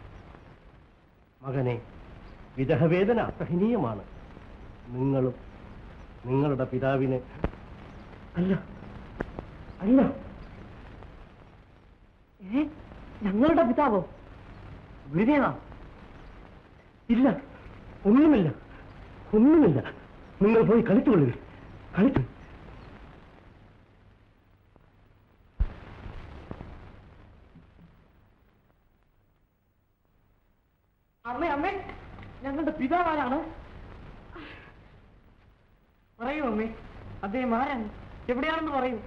മകനെ, വിരഹവേദന അസഹനീയമാണ്. നിങ്ങളും നിങ്ങളുടെ പിതാവിനെ അല്ല അല്ല, ഞങ്ങളുടെ പിതാവോ? ഗുരുദേവ, ഇല്ല, ഒന്നുമില്ല, ഒന്നുമില്ല. നിങ്ങൾ പോയി കളിച്ചുകൊള്ളുക, കളിച്ചു. അമ്മേ അമ്മേ, ഞങ്ങളുടെ പിതാവാരാണ്? പറയൂ അമ്മേ, അദ്ദേഹം ആരാണ്, എവിടെയാണെന്ന് പറയൂ.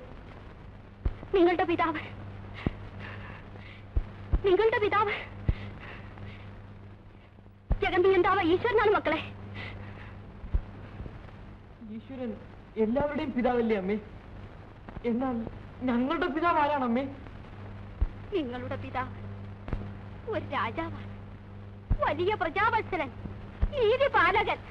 നിങ്ങളുടെ പിതാവ്, നിങ്ങളുടെ പിതാവ് ജഗന്തിയന്താവ് ഈശ്വരനാണ് മക്കളെ. ഈശ്വരൻ എല്ലാവരുടെയും പിതാവല്ലേ അമ്മേ? എന്നാൽ ഞങ്ങളുടെ പിതാവ് ആരാണ് അമ്മേ? നിങ്ങളുടെ പിതാവ് ഒരു രാജാവാണ്, വലിയ പ്രജാവത്സരൻ, നീതിപാലകൻ.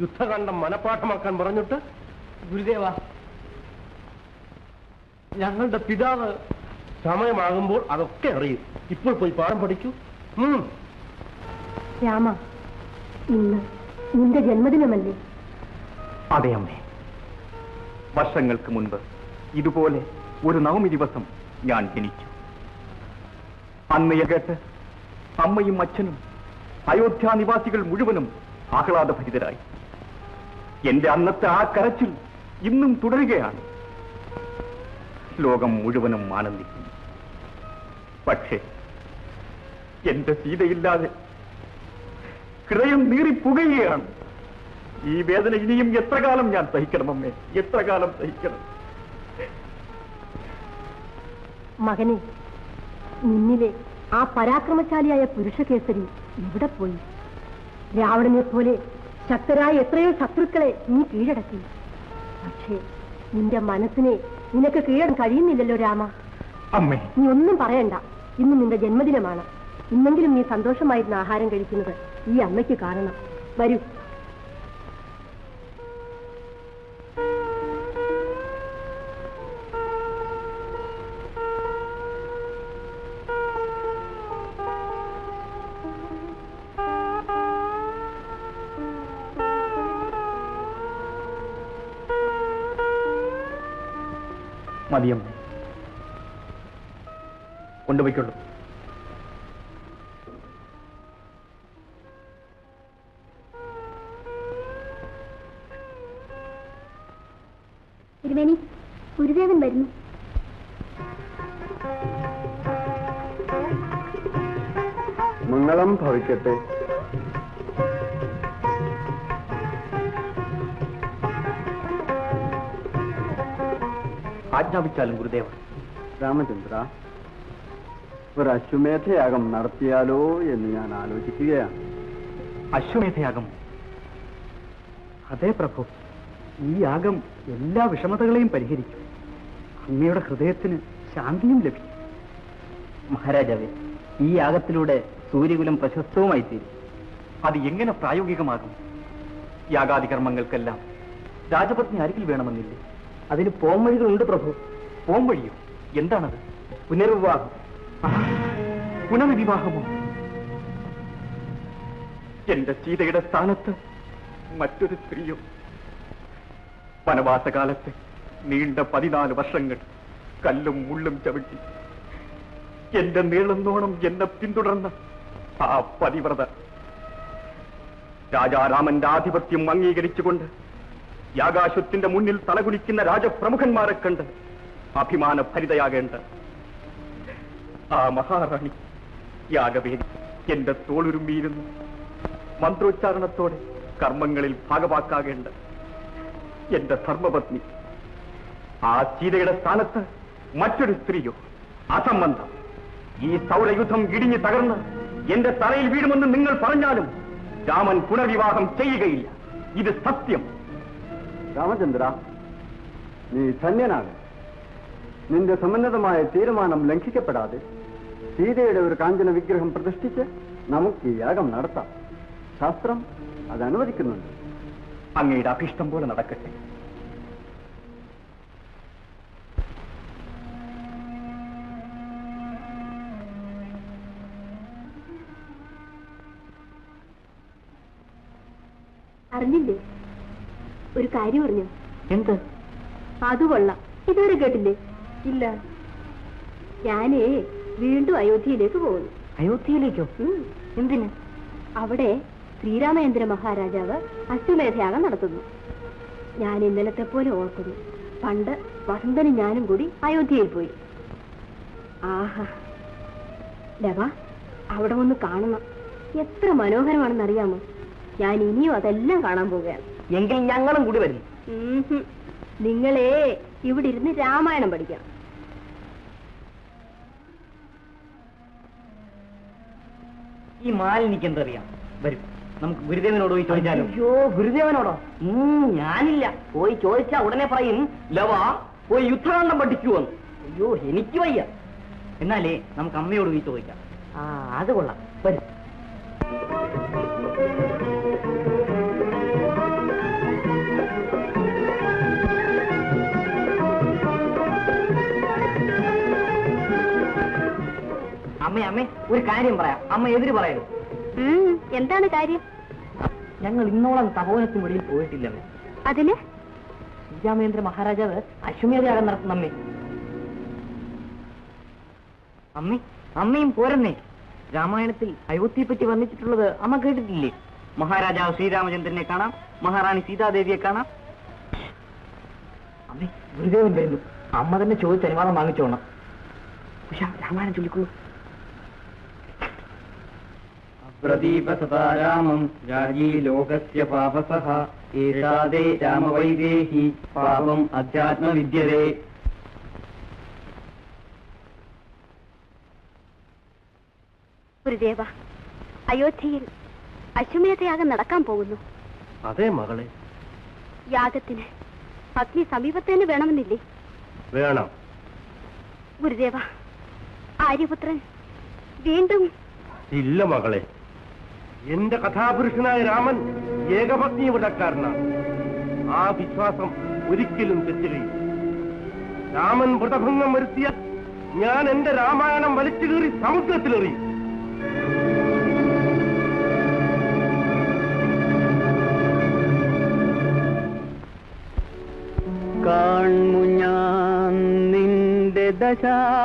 യുദ്ധകാന്ഡം മനപ്പാഠമാക്കാൻ പറഞ്ഞിട്ട്? ഗുരുദേവ, ഞങ്ങളുടെ പിതാവ് സമയമാകുമ്പോൾ അതൊക്കെ അറിയും. ഇപ്പോൾ പോയി പാഠം പഠിക്കൂ. രാമ, ഇന്ന് നിന്റെ ജന്മദിനമല്ലേ? അതെ അമ്മേ, വർഷങ്ങൾക്ക് മുൻപ് ഇതുപോലെ ഒരു നവമി ദിവസം ഞാൻ ജനിച്ചു. അന്ന് കേട്ട് അമ്മയും അച്ഛനും അയോധ്യ നിവാസികൾ മുഴുവനും ആഹ്ലാദഭരിതരായി. എന്റെ അന്നത്തെ ആ കരച്ചിൽ ഇന്നും തുടരുകയാണ്. ലോകം മുഴുവനും ആനന്ദിക്കുന്നു. പക്ഷേ എന്റെ സീതയില്ലാതെ ഹൃദയം നീറിപ്പുകയാണ്. ഈ വേദന ഇനിയും എത്ര കാലം ഞാൻ സഹിക്കണം അമ്മേ, എത്ര കാലം സഹിക്കണം? മകനെ, നിന്നിലെ ആ പരാക്രമശാലിയായ പുരുഷകേസരി എവിടെ പോയി? രാവണനെ പോലെ ശക്തരായ എത്രയോ ശത്രുക്കളെ നീ കീഴടക്കി. പക്ഷേ നിന്റെ മനസ്സിനെ നിനക്ക് കീഴടക്കാൻ കഴിയുന്നില്ലല്ലോ രാമ. അമ്മേ, നീ ഒന്നും പറയണ്ട. ഇന്ന് നിന്റെ ജന്മദിനമാണ്. ഇന്നെങ്കിലും നീ സന്തോഷമായിരുന്ന ആഹാരം കഴിക്കുന്നത് ഈ അമ്മയ്ക്ക് കാണണം. വരൂ. മതിയമ്മേ, കൊണ്ടുപോയിക്കൊള്ളു. തിരുമേനി, ഗുരുദേവൻ വരുന്നു. മംഗളം ഭവിക്കട്ടെ. ആജ്ഞാപിച്ചാലും ഗുരുദേവ. രാമചന്ദ്ര, ഒരു അശ്വമേധയാഗം നടത്തിയാലോ എന്ന് ഞാൻ ആലോചിക്കുകയാണ്. അശ്വമേധയാഗം? അതെ പ്രഭു, ഈ യാഗം എല്ലാ വിഷമതകളെയും പരിഹരിക്കും. അങ്ങയുടെ ഹൃദയത്തിന് ശാന്തിയും ലഭിക്കും. മഹാരാജാവേ, ഈ യാഗത്തിലൂടെ സൂര്യകുലം പ്രശസ്തവുമായി തീരും. അത് എങ്ങനെ പ്രായോഗികമാകും? യാഗാദി കർമ്മങ്ങൾക്കെല്ലാം രാജപത്നി അരികിൽ വേണമെന്നില്ലേ? അതിന് പോംവഴികളുണ്ട് പ്രഭു. പോംവഴിയോ? എന്താണത്? പുനർവിവാഹം. പുനർവിവാഹമോ? എന്റെ സീതയുടെ സ്ഥാനത്ത് മറ്റൊരു സ്ത്രീയോ? വനവാസകാലത്ത് നീണ്ട 14 വർഷങ്ങൾ കല്ലും മുള്ളും ചവിട്ടി എന്റെ നീളുന്നോണം എന്നെ പിന്തുടർന്ന ആ പതിവ്രത രാജാരാമന്റെ ആധിപത്യം അംഗീകരിച്ചുകൊണ്ട് യാഗാശ്വത്തിന്റെ മുന്നിൽ തലകുനിക്കുന്ന രാജപ്രമുഖന്മാരെ കണ്ട് അഭിമാനഭരിതയാകേണ്ട ആ മഹാറാണി യാഗവേദി എന്റെ തോളുരുമ്പിയിരുന്നു മന്ത്രോച്ചാരണത്തോടെ കർമ്മങ്ങളിൽ ഭാഗവാക്കാകേണ്ട എന്റെ ധർമ്മപത്നി ആ സീതയുടെ സ്ഥാനത്ത് മറ്റൊരു സ്ത്രീയോ? അസംബന്ധം. ഈ സൗരയുദ്ധം ഇടിഞ്ഞു തകർന്ന് എന്റെ തലയിൽ വീഴുമെന്ന് നിങ്ങൾ പറഞ്ഞാലും രാമൻ പുനർവിവാഹം ചെയ്യുകയില്ല. ഇത് സത്യം. രാമചന്ദ്ര, നീ ധന്യനാണ്. നിന്റെ സമന്നതമായ തീരുമാനം ലംഘിക്കപ്പെടാതെ സീതയുടെ ഒരു കാഞ്ചന വിഗ്രഹം പ്രതിഷ്ഠിച്ച് നമുക്ക് ഈ യാഗം നടത്താം. ശാസ്ത്രം അത് അനുവദിക്കുന്നുണ്ട്. അങ്ങയുടെ അഭിഷ്ടം പോലെ നടക്കട്ടെ. അറിഞ്ഞില്ലേ? ഒരു കാര്യം അറിഞ്ഞോ? എന്ത്? അത് കൊള്ളാം. ഇതുവരെ കേട്ടില്ലേ? ഇല്ല. ഞാനേ വീണ്ടും അയോധ്യയിലേക്ക് പോകുന്നു. അയോധ്യയിലേക്കോ? എന്തിന്? അവിടെ ശ്രീരാമചന്ദ്ര മഹാരാജാവ് അശ്വമേധയാഗം നടത്തുന്നു. ഞാൻ ഇന്നലത്തെ പോലെ ഓർക്കുന്നു. പണ്ട് വസന്തനും ഞാനും കൂടി അയോധ്യയിൽ പോയി. ആഹാ, ലവാ, അവിടെ ഒന്ന് കാണണം. എത്ര മനോഹരമാണെന്നറിയാമോ? ഞാൻ ഇനിയും അതെല്ലാം കാണാൻ പോവുകയാണ്. എങ്കിൽ ഞങ്ങളും കൂടി വരും. നിങ്ങളെ ഇവിടെ ഇരുന്ന് രാമായണം പഠിക്കാം. ഈ മാലിനിക്ക് എന്തറിയാം? വരും, നമുക്ക് ഗുരുദേവനോട് പോയി ചോദിച്ചാലോ? അയ്യോ, ഗുരുദേവനോടോ? ഞാനില്ല. പോയി ചോദിച്ചാ ഉടനെ പറയും, ലവാ പോയി യുദ്ധകാണ്ഡം പഠിക്കുവോന്ന്. അയ്യോ, എനിക്ക് വയ്യ. എന്നാലേ നമുക്ക് അമ്മയോട് പോയി ചോദിക്കാം. അത് കൊള്ളാം. വരും. അമ്മേ, ഒരു കാര്യം പറയാം. അമ്മ എതിര് പറയരുത്. എന്താണ് കാര്യം? ഞങ്ങൾ ഇന്നോളം തപോവനത്തിന് വെളിയിൽ പോയിട്ടില്ലമ്മേ. അതിന്? ശ്രീരാമചന്ദ്ര മഹാരാജാവ് അശ്വമേധയാഗം നടത്തുന്നമ്മേ. അമ്മയും പോരന്നേ. രാമായണത്തിൽ അയോധ്യയെ പറ്റി വർണ്ണിച്ചിട്ടുള്ളത് അമ്മ കേട്ടിട്ടില്ലേ? മഹാരാജാവ് ശ്രീരാമചന്ദ്രനെ കാണാം, മഹാറാണി സീതാദേവിയെ കാണാം. അമ്മേ, ഗുരുദേവൻ വരുന്നു. അമ്മ തന്നെ ചോദിച്ച് അനുവാദം വാങ്ങിച്ചോണം. പക്ഷെ രാമായണം ചൊല്ലിക്കൊള്ളു. പ്രദീപസതാരാമം രാജീ ലോകസ്യ പാപസഃ ഏതാദേ രാമവൈദേഹി പാപം അധ്യാത്മവിദ്യതേ. ഗുരുദേവ, അയോധ്യയിൽ അശ്വമേധയാഗം നടക്കാൻ പോകുന്നു. അതെ മകളെ. യാഗത്തിന് അഗ്നി സമീപത്തേന് വേണമെന്നില്ലേ? വേണം. ഗുരുദേവ, ആര്യപുത്രൻ വീണ്ടും? ഇല്ല മകളെ, എന്റെ കഥാപുരുഷനായ രാമൻ ഏകപത്നി വ്രതക്കാരനാണ്. ആ വിശ്വാസം ഒരിക്കലും തെറ്റുകയും. രാമൻ വ്രതഭംഗം വരുത്തിയാൽ ഞാൻ എന്റെ രാമായണം വലിച്ചു കീറി സമുദ്രത്തിലെറിയും. കാൺമു ഞാൻ നിന്റെ ദശാവതാരങ്ങൾ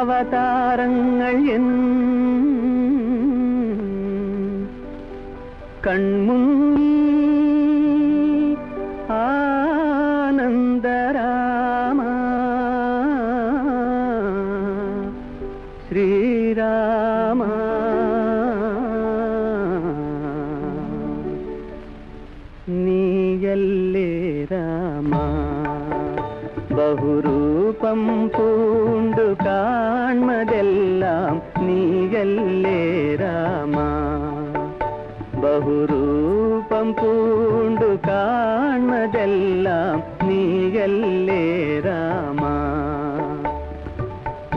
കൺമുങ്ങി ആനന്ദരാമ ശ്രീരാമ നീയല്ലേ രാമ ബഹുരൂപം പൂണ്ടു കാൺമതെല്ലാം നീയല്ലേ രാമ ബഹുരൂപം പൂണ്ടു കാൺമതെല്ലാം നീയല്ലേ രാമ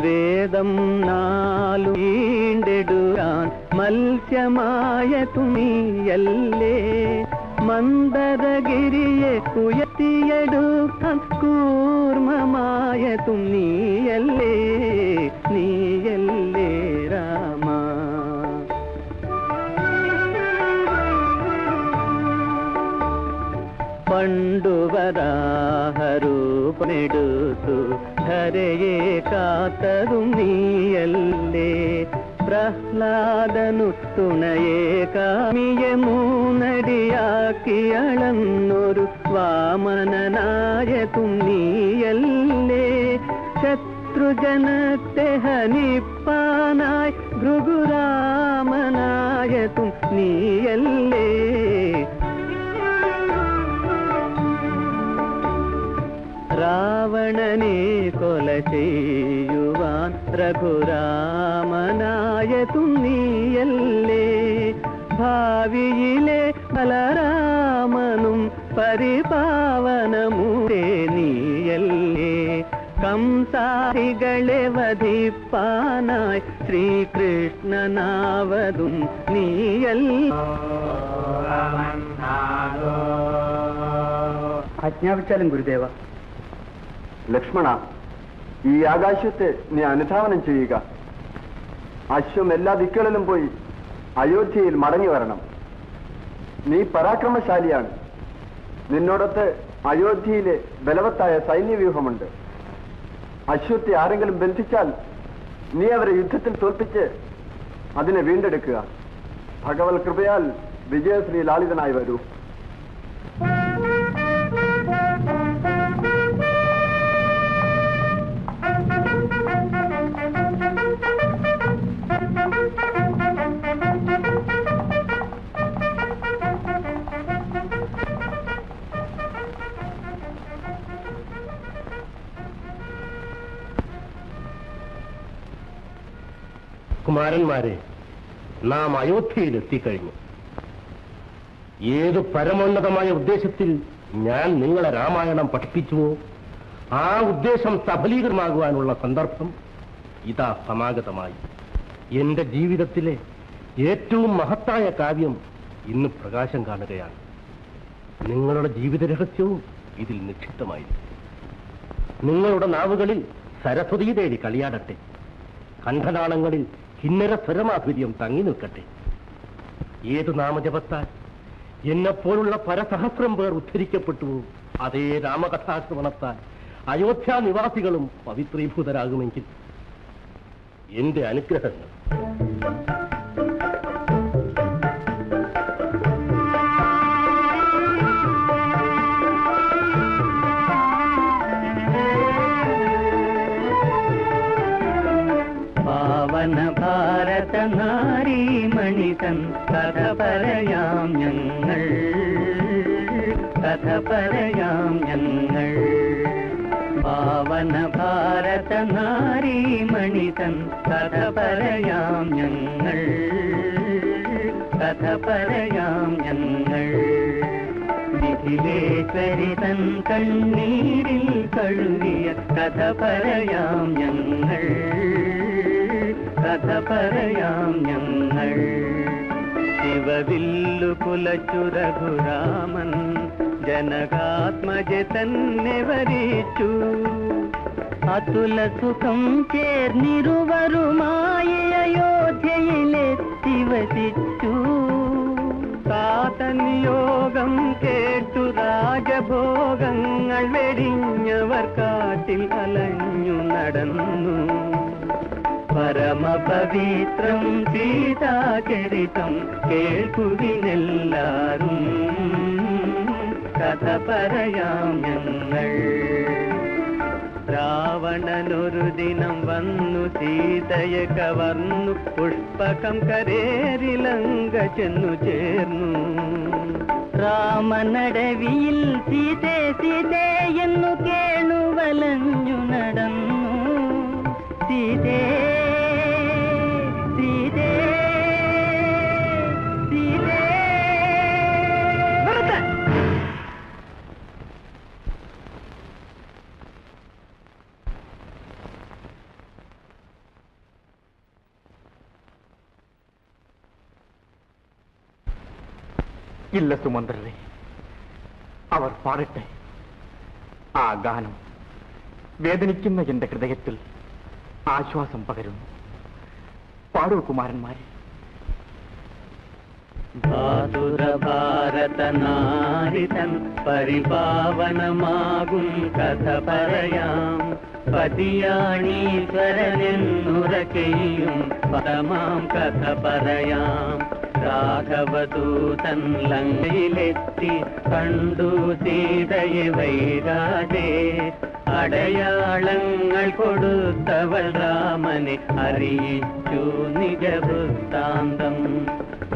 വേദം നാലു വീണ്ടെടുക്കാൻ മത്സ്യമായ തുണിയല്ലേ മന്ദരഗിരിയെ ഉയർത്തിയെടുക്കാൻ കൂർമ്മമായ തുണിയല്ലേ നീയല്ലേ രാമ പ്രഹ്ലാദനു തുണയെ കാമിയെ മൂന്നടിയാക്കിയളന്നൊരു വാമനനായ തുന്നിയല്ലേ ശത്രുജനത്തെ ഹനിപ്പാനായി ഭൃഗുരാമനായ തുന്നിയല്ലേ രാവണനെ കൊല ചെയ്യുവാൻ രഘുരാമനായ തുന്നിയല്ലേ ഭാവിയിലെ ബലരാമനും പരിപാവനമൂരേ നീയല്ലേ കംസാരികളെ വധിപ്പാനായി ശ്രീകൃഷ്ണനാവതും നീയല്ലേ ആജ്ഞാപിച്ചാലും ഗുരുദേവ. ലക്ഷ്മണ, ഈ ആകാശത്തെ നീ അനുധാവനം ചെയ്യുക. അശ്വം എല്ലാ ദിക്കുകളിലും പോയി അയോധ്യയിൽ മടങ്ങി വരണം. നീ പരാക്രമശാലിയാണ്. നിന്നോടൊത്ത് അയോധ്യയിലെ ബലവത്തായ സൈന്യവ്യൂഹമുണ്ട്. അശ്വത്തെ ആരെങ്കിലും ബന്ധിച്ചാൽ നീ അവരെ യുദ്ധത്തിൽ തോൽപ്പിച്ച് അതിനെ വീണ്ടെടുക്കുക. ഭഗവത് കൃപയാൽ വിജയശ്രീ ലാളിതനായി വരൂ. കുമാരന്മാരെ, നാം അയോധ്യയിൽ എത്തിക്കഴിഞ്ഞു. ഏതു പരമോന്നതമായ ഉദ്ദേശത്തിൽ ഞാൻ നിങ്ങളെ രാമായണം പഠിപ്പിച്ചുവോ ആ ഉദ്ദേശം സഫലീകരമാകുവാനുള്ള സന്ദർഭം ഇതാ സമാഗതമായി. എന്റെ ജീവിതത്തിലെ ഏറ്റവും മഹത്തായ കാവ്യം ഇന്ന് പ്രകാശം കാണുകയാണ്. നിങ്ങളുടെ ജീവിത രഹസ്യവും ഇതിൽ നിക്ഷിപ്തമായിരിക്കും. നിങ്ങളുടെ നാവുകളിൽ സരസ്വതീ ദേവി കളിയാടട്ടെ. കണ്ഠനാളങ്ങളിൽ കിന്നര സ്വരമാധുര്യം തങ്ങി നിൽക്കട്ടെ. ഏതു നാമജപത്താൽ എന്നെപ്പോലുള്ള പരസഹസ്രം പേർ ഉദ്ധരിക്കപ്പെട്ടുവോ അതേ രാമകഥാശ്രവണത്താൽ അയോധ്യ നിവാസികളും പവിത്രീഭൂതരാകുമെങ്കിൽ എന്റെ അനുഗ്രഹങ്ങൾ. പാവന ഭാരത നാരീമണിതൻ കഥ പറയാം ഞങ്ങൾ, കഥ പറയാം ഞങ്ങൾ. പാവന ഭാരത നാരീമണിതൻ കഥ പറയാം ഞങ്ങൾ, കഥ പറയാം ഞങ്ങൾ. മിഥിലേശ്വരി തൻ കണ്ണീരിൽ കഴുകിയ കഥ പറയാം ഞങ്ങൾ, കഥ പറയാം ഞങ്ങൾ. ശിവവില്ലു കുലച്ചു രഘുരാമൻ ജനകാത്മജ തന്നെ വരിച്ചു. അതുല സുഖം ചേർന്നിരുവരുമായി അയോധ്യയിലെത്തി വസിച്ചു. താതനിയോഗം കേട്ടു രാജഭോഗങ്ങൾ വെടിഞ്ഞവർ കാട്ടിൽ അലഞ്ഞു നടന്നു. പരമപവിത്രം സീതാചരിതം കേൾക്കുവിനെല്ലാരും, കഥ പറയാം ഞങ്ങൾ. രാവണനൊരു ദിനം വന്നു സീതയെ കവർന്നു. പുഷ്പകം കരേരിലങ്ക ചെന്നു ചേർന്നു. രാമനടവിയിൽ സീതേ സീതേ എന്നു കേണു വലഞ്ഞു നടന്നു. സീതേ സീതേ സീതേ. ഇല്ല സുമന്ത്രരെ, അവർ പാടട്ടെ. ആ ഗാനം വേദനിക്കുന്ന എന്റെ ഹൃദയത്തിൽ ആശ്വാസം പകരുന്നു. പാടൂ കുമാരന്മാരെ. ഭാതുര ഭാരത നാരിതൻ പരിപാവനമാകും കഥ പറയാം, പതിയാണീശ്വരനെന്നുറക്കെയും പരമാം കഥ പറയാം. രാഘവദൂതൻ ലങ്കയിലെത്തി കണ്ടു സീതയെ വൈകാതെ, അടയാളങ്ങൾ കൊടുത്തവൾ രാമനെ അറിയിച്ചു നിജവൃത്താന്തം.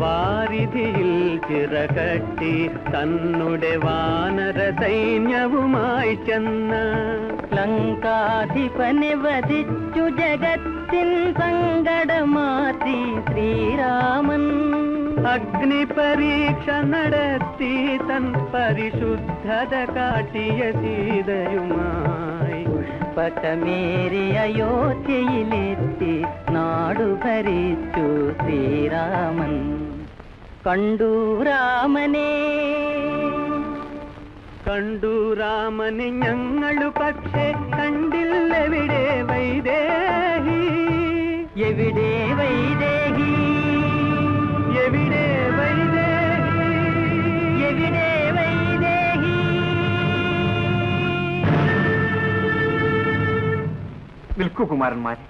വാരിധിയിൽ ചിറകട്ടി തന്നുടെ വാനര സൈന്യവുമായി ചെന്ന് ലങ്കാധിപനെ വധിച്ചു ജഗത്തിൻ സങ്കടമാറ്റി ശ്രീരാമൻ. അഗ്നിപരീക്ഷ നടത്തി തൻ പരിശുദ്ധത കാട്ടിയ സീതയുമായി പുഷ്പകമേറി അയോധ്യയിലെത്തി നാടു ഭരിച്ചു ശ്രീരാമൻ. കണ്ടു രാമനെ ഞങ്ങളു പക്ഷേ കണ്ടില്ലെവിടെ വൈദേഹി. എവിടെ വൈദേഹി, എവിടെ വൈദേഹി, എവിടെ വൈദേഹി. നിൽക്കൂ കുമാരന്മാരെ.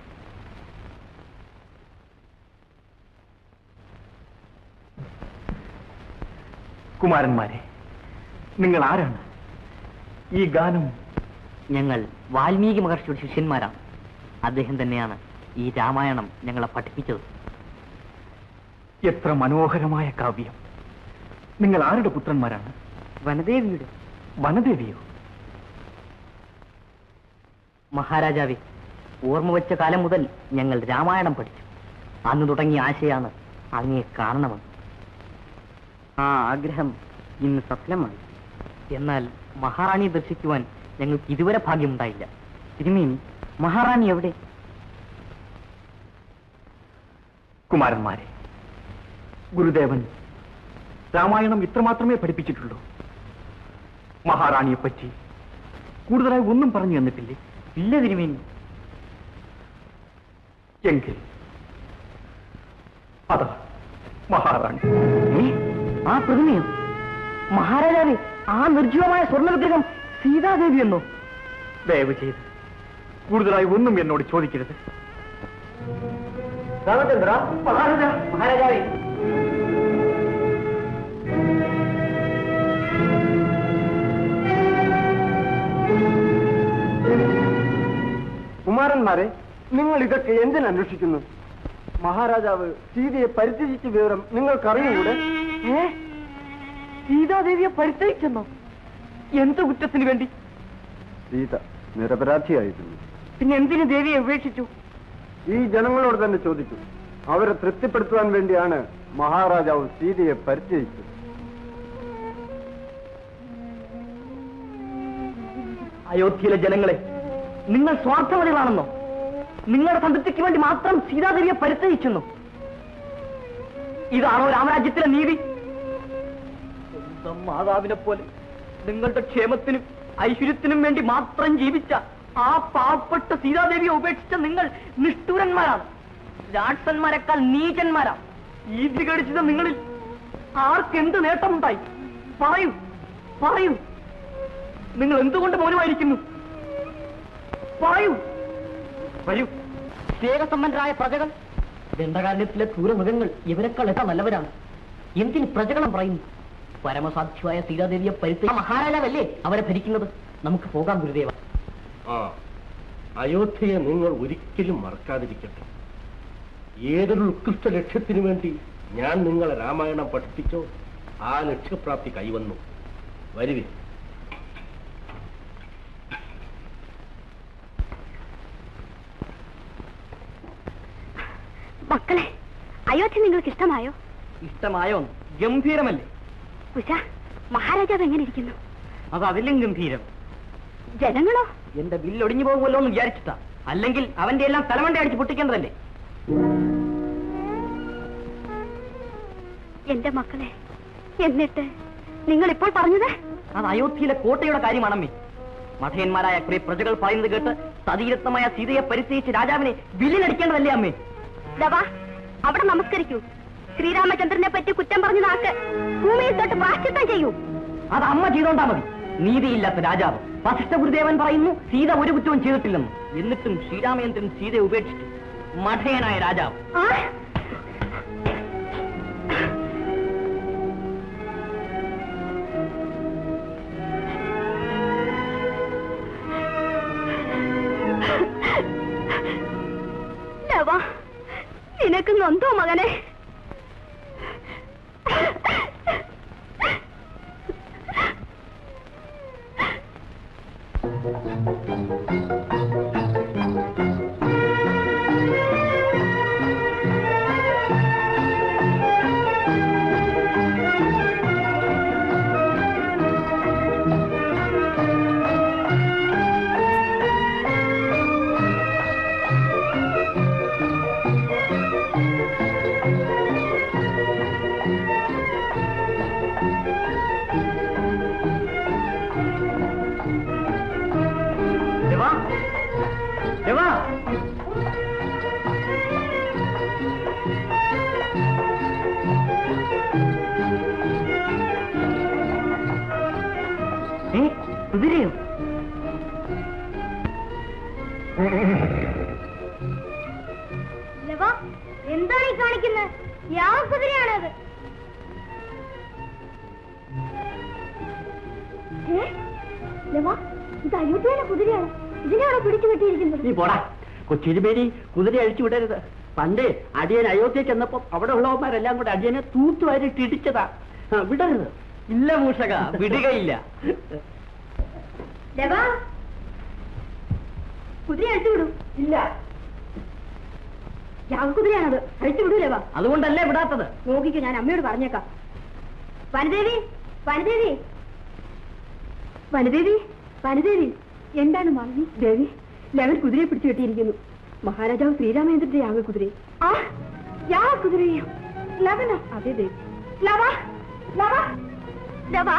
കുമാരന്മാരെ, നിങ്ങൾ ആരാണ്? ഈ ഗാനം? ഞങ്ങൾ വാൽമീകി മഹർഷിയുടെ ശിഷ്യന്മാരാണ്. അദ്ദേഹം തന്നെയാണ് ഈ രാമായണം ഞങ്ങളെ പഠിപ്പിച്ചത്. എത്ര മനോഹരമായ കാവ്യം. നിങ്ങൾ ആരുടെ പുത്രന്മാരാണ്? വനദേവിയുടെ. വനദേവിയോ? മഹാരാജാവേ, ഓർമ്മ വെച്ച കാലം മുതൽ ഞങ്ങൾ രാമായണം പഠിച്ചു. അന്ന് തുടങ്ങിയ ആശയാണ് അങ്ങയെ കാണണമെന്ന്. ആ ആഗ്രഹം ഇന്ന് സഫലമായി. എന്നാൽ മഹാറാണിയെ ദർശിക്കുവാൻ ഞങ്ങൾക്ക് ഇതുവരെ ഭാഗ്യമുണ്ടായില്ല. തിരുമേനി, മഹാറാണി എവിടെ? കുമാരന്മാരെ, ഗുരുദേവൻ രാമായണം ഇത്രമാത്രമേ പഠിപ്പിച്ചിട്ടുള്ളൂ. മഹാറാണിയെപ്പറ്റി കൂടുതലായി ഒന്നും പറഞ്ഞു തന്നിട്ടില്ലേ? ഇല്ല തിരുമേനി. എങ്കിൽ അതാ മഹാറാണി. ആ പ്രതിമയോ? മഹാരാജാവേ, ആ നിർജ്ജീവമായ സ്വർണ്ണ വിഗ്രഹം സീതാദേവി എന്നോ? ദയവ് ചെയ്ത് കൂടുതലായി ഒന്നും എന്നോട് ചോദിക്കരുത്. രാമചന്ദ്ര, മഹാരാജാവേ. കുമാരന്മാരെ, നിങ്ങൾ ഇതൊക്കെ എന്തിനന്വേഷിക്കുന്നു? മഹാരാജാവ് സീതയെ പരിത്യജിച്ച വിവരം നിങ്ങൾക്കറിയൂടെ? സീതാദേവിയെ പരിത്യജിച്ചെന്നോ? എന്ത് കുറ്റത്തിന് വേണ്ടി? സീത നിരപരാധിയായിരുന്നു. പിന്നെ എന്തിന് ദേവിയെ ഉപേക്ഷിച്ചു? ഈ ജനങ്ങളോട് തന്നെ ചോദിച്ചു. അവരെ തൃപ്തിപ്പെടുത്തുവാൻ വേണ്ടിയാണ് മഹാരാജാവ് സീതയെ പരിത്യജിച്ചത്. അയോധ്യയിലെ ജനങ്ങളെ, നിങ്ങൾ സ്വാർത്ഥമതികളാണെന്നോ? നിങ്ങളുടെ സംതൃപ്തിക്ക് വേണ്ടി മാത്രം സീതാദേവിയെ പരിത്യജിച്ചെന്നോ? ഇതാണോ രാമരാജ്യത്തിലെ നീതി? സ്വന്തം മാതാവിനെ പോലെ നിങ്ങളുടെ ക്ഷേമത്തിനും ഐശ്വര്യത്തിനും വേണ്ടി മാത്രം ജീവിച്ച ആ പാവപ്പെട്ട സീതാദേവിയെ ഉപേക്ഷിച്ച നിങ്ങൾ നിഷ്ഠൂരന്മാരാണ്. രാക്ഷസന്മാരെക്കാൾ നീചന്മാരാണ്. ഈ വിഘടിച്ചത് നിങ്ങളിൽ ആർക്കെന്ത് നേട്ടമുണ്ടായി? പറയൂ, പറയൂ. നിങ്ങൾ എന്തുകൊണ്ട് മൗനമായിരിക്കുന്നു? പറയൂ. വരൂ. സ്നേഹസമ്പന്നരായ പ്രജകൾ, ദണ്ഡകാരണ്യത്തിലെ ക്രൂരമൃഗങ്ങൾ ഇവരെക്കാൾ എത്ര നല്ലവരാണ്. എന്തിന് പ്രജകളും പറയുന്നു? പരമസാധ്യമായ സീതാദേവിയെ പരിത്യജിച്ച മഹാരാജാവല്ലേ അവരെ ഭരിക്കുന്നത്. നമുക്ക് പോകാം ഗുരുദേവ. അയോധ്യയെ നിങ്ങൾ ഒരിക്കലും മറക്കാതിരിക്കട്ടെ. ഏതൊരു ഉത്കൃഷ്ട ലക്ഷ്യത്തിനു വേണ്ടി ഞാൻ നിങ്ങളെ രാമായണം പഠിപ്പിച്ചോ ആ ലക്ഷ്യപ്രാപ്തി കൈവന്നു. വരുവേ. മക്കളെ, അയോധ്യ നിങ്ങൾക്ക് ഇഷ്ടമായോ? ഇഷ്ടമായോ? ഗംഭീരമല്ലേ? ഉഷ, മഹാരാജാവ് എങ്ങനെ ഇരിക്കുന്നു? അത് അതിലും ഗംഭീരം. ജനങ്ങളോ? എന്റെ ബില്ലൊടിഞ്ഞു പോകുമല്ലോ എന്ന് വിചാരിച്ചിട്ടാ. അല്ലെങ്കിൽ അവന്റെ എല്ലാം തലമണ്ട അടിച്ച് പൊട്ടിക്കേണ്ടതല്ലേ? എന്റെ മക്കളെ, എന്നിട്ട് നിങ്ങൾ ഇപ്പോൾ പറഞ്ഞത്? അത് അയോധ്യയിലെ കോട്ടയുടെ കാര്യമാണമ്മേ. മഠയന്മാരായ കുറെ പ്രജകൾ പറയുന്നത് കേട്ട് സതീരത്നമായ സീതയെ പരിത്യജിച്ച് രാജാവിനെ ബില്ലിനടിക്കേണ്ടതല്ലേ അമ്മേ? ദവാ, അവിടെ നമസ്കരിക്കൂ. ശ്രീരാമചന്ദ്രനെ പറ്റി കുറ്റം പറഞ്ഞ നാക്ക് ഭൂമിയിൽ തൊട്ട് പ്രാശ്ചിത്തം ചെയ്യൂ. അത് അമ്മ ചെയ്തോണ്ടാ മതി. നീതിയില്ലാത്ത രാജാവ് വസിഷ്ഠ ഗുരുദേവൻ പറയുന്നു സീത ഒരു കുറ്റവും ചെയ്തിട്ടില്ലെന്ന്. എന്നിട്ടും ശ്രീരാമചന്ദ്രൻ സീതയെ ഉപേക്ഷിച്ചു. മഠയനായ രാജാവ്. നിനക്ക് നൊന്തോ മകനെ? കുതിരയോ? എന്താണ് ഈ കാണിക്കുന്നത്? യാ കുതിരയാണത്? ഇത് അയോധ്യയിലെ കുതിരയാണ്. ഇതിനെവിടെ പിടിച്ചു കെട്ടിയിരിക്കുന്നത്? നീ പോടാ കൊച്ചിരുമേനി, കുതിര അഴിച്ചു വിടരുത്. പണ്ട് അടിയൻ അയോധ്യ ചെന്നപ്പോ അവിടെ ഉള്ളവന്മാരെല്ലാം കൂടെ അടിയനെ തൂത്തുവാരിട്ട് ഇടിച്ചതാ. വിടരുത്. ഇല്ല മൂഷക, വിടുകയില്ല. കുതിര അഴിച്ചു വിടും? ഇല്ല, കുതിരയാണത്. അഴിച്ചു വിടൂലവാ. അതുകൊണ്ടല്ലേ വിടാത്തത്. നോക്കിക്കോ, ഞാൻ അമ്മയോട് പറഞ്ഞേക്കാം. വനദേവി, വനദേവി, വനദേവി, വനദേവി. എന്താണ് മാമി? ദേവി, ലവൻ കുതിരയെ പിടിച്ചു കെട്ടിയിരിക്കുന്നു. മഹാരാജാവ് ശ്രീരാമചന്ദ്രന്റെ യാഗ കുതിരയെ. ആ യാഗ കുതിരയോ? ലവനോ? അതെ ദേവി. ലവ, ലവ, ലവ,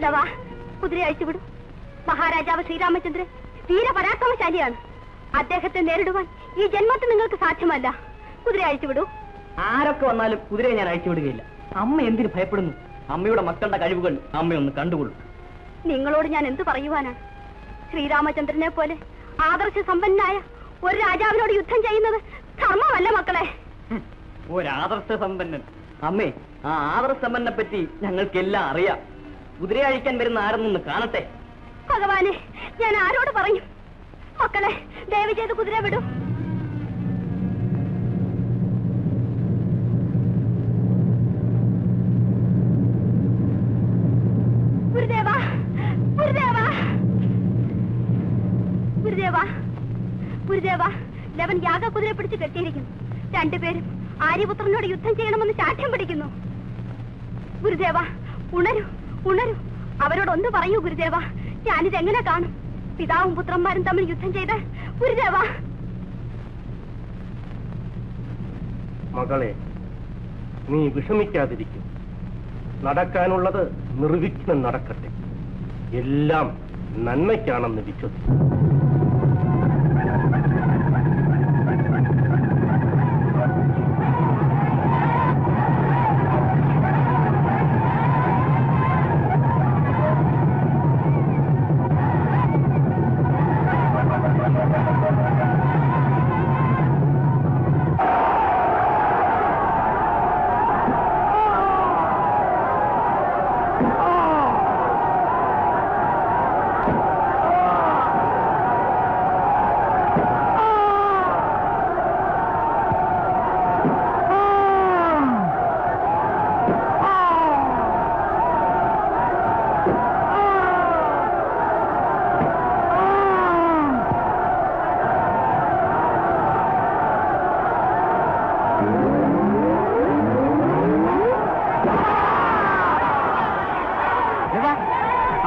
ലവ, കുതിരയെ അഴിച്ചുവിടും. മഹാരാജാവ് ശ്രീരാമചന്ദ്രൻ വീരപരാക്രമശാലിയാണ്. അദ്ദേഹത്തെ നേരിടുവാൻ ഈ ജന്മത്തിൽ നിങ്ങൾക്ക് സാധ്യമല്ല. കുതിര അഴിച്ചുവിടൂ. ആരൊക്കെ വന്നാലും കുതിരയെ ഞാൻ അഴിച്ചുവിടുകയില്ല. അമ്മ എന്തിനു ഭയപ്പെടുന്നു? അമ്മയുടെ മക്കളുടെ കഴിവുകൾ അമ്മയൊന്ന് കണ്ടുകൊള്ളും. നിങ്ങളോട് ഞാൻ എന്ത് പറയുവാനാണ്? ശ്രീരാമചന്ദ്രനെ പോലെ ആദർശ സമ്പന്നനായ ഒരു രാജാവിനോട് യുദ്ധം ചെയ്യുന്നത് ധർമ്മമല്ല മക്കളെ. ഒരാദർശ സമ്പന്നൻ? അമ്മേ, ആ ആദർശ സമ്പന്നനെ പറ്റി ഞങ്ങൾക്കെല്ലാം അറിയാം. കുതിര അഴിക്കാൻ വരുന്ന ആരെന്നൊന്ന് കാണട്ടെ. ഭഗവാനെ, ഞാൻ ആരോട് പറയും? മക്കളെ, ദയവ് ചെയ്ത് കുതിര വിടൂ. ഗുരുദേവ, ഗുരുദേവ, ഗുരുദേവ, ഗുരുദേവ, ലവൻ യാഗ കുതിരയെ പിടിച്ച് കെട്ടിയിരിക്കുന്നു. രണ്ടുപേരും ആര്യപുത്രനോട് യുദ്ധം ചെയ്യണമെന്ന് ശാഠ്യം പിടിക്കുന്നു. ഗുരുദേവ, ഉണരൂ, ഉണരൂ. അവരോടൊന്ന് പറയൂ ഗുരുദേവ. ഞാനിതെങ്ങനെ കാണും? പിതാവും പുത്രന്മാരും തമ്മിൽ യുദ്ധം ചെയ്ത്. ഗുരുദേവ. മകളെ, നീ വിഷമിക്കാതിരിക്കും. നടക്കാനുള്ളത് നിർവിഘ്നം നടക്കട്ടെ. എല്ലാം നന്മയ്ക്കാണെന്ന് വിശ്വസിക്കും.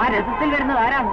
ആ രഥത്തിൽ വരുന്നത് ആരാണ്?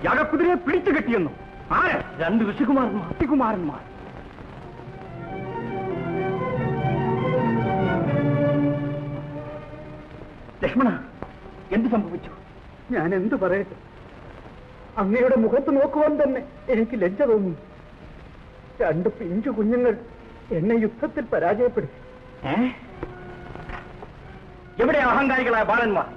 യാഗക്കുതിരയെ പിടിച്ചു കെട്ടിയെന്നു. ആര്? 2 ഋഷികുമാരന്മാർ. ലക്ഷ്മണ, എന്ത് സംഭവിച്ചു? ഞാൻ എന്ത് പറയട്ടെ? അങ്ങയുടെ മുഖത്ത് നോക്കുവാൻ തന്നെ എനിക്ക് ലജ്ജ തോന്നുന്നു. 2 പിഞ്ചു കുഞ്ഞുങ്ങൾ എന്നെ യുദ്ധത്തിൽ പരാജയപ്പെടുത്തി. എവിടെ അഹങ്കാരികളായ ബാലന്മാർ?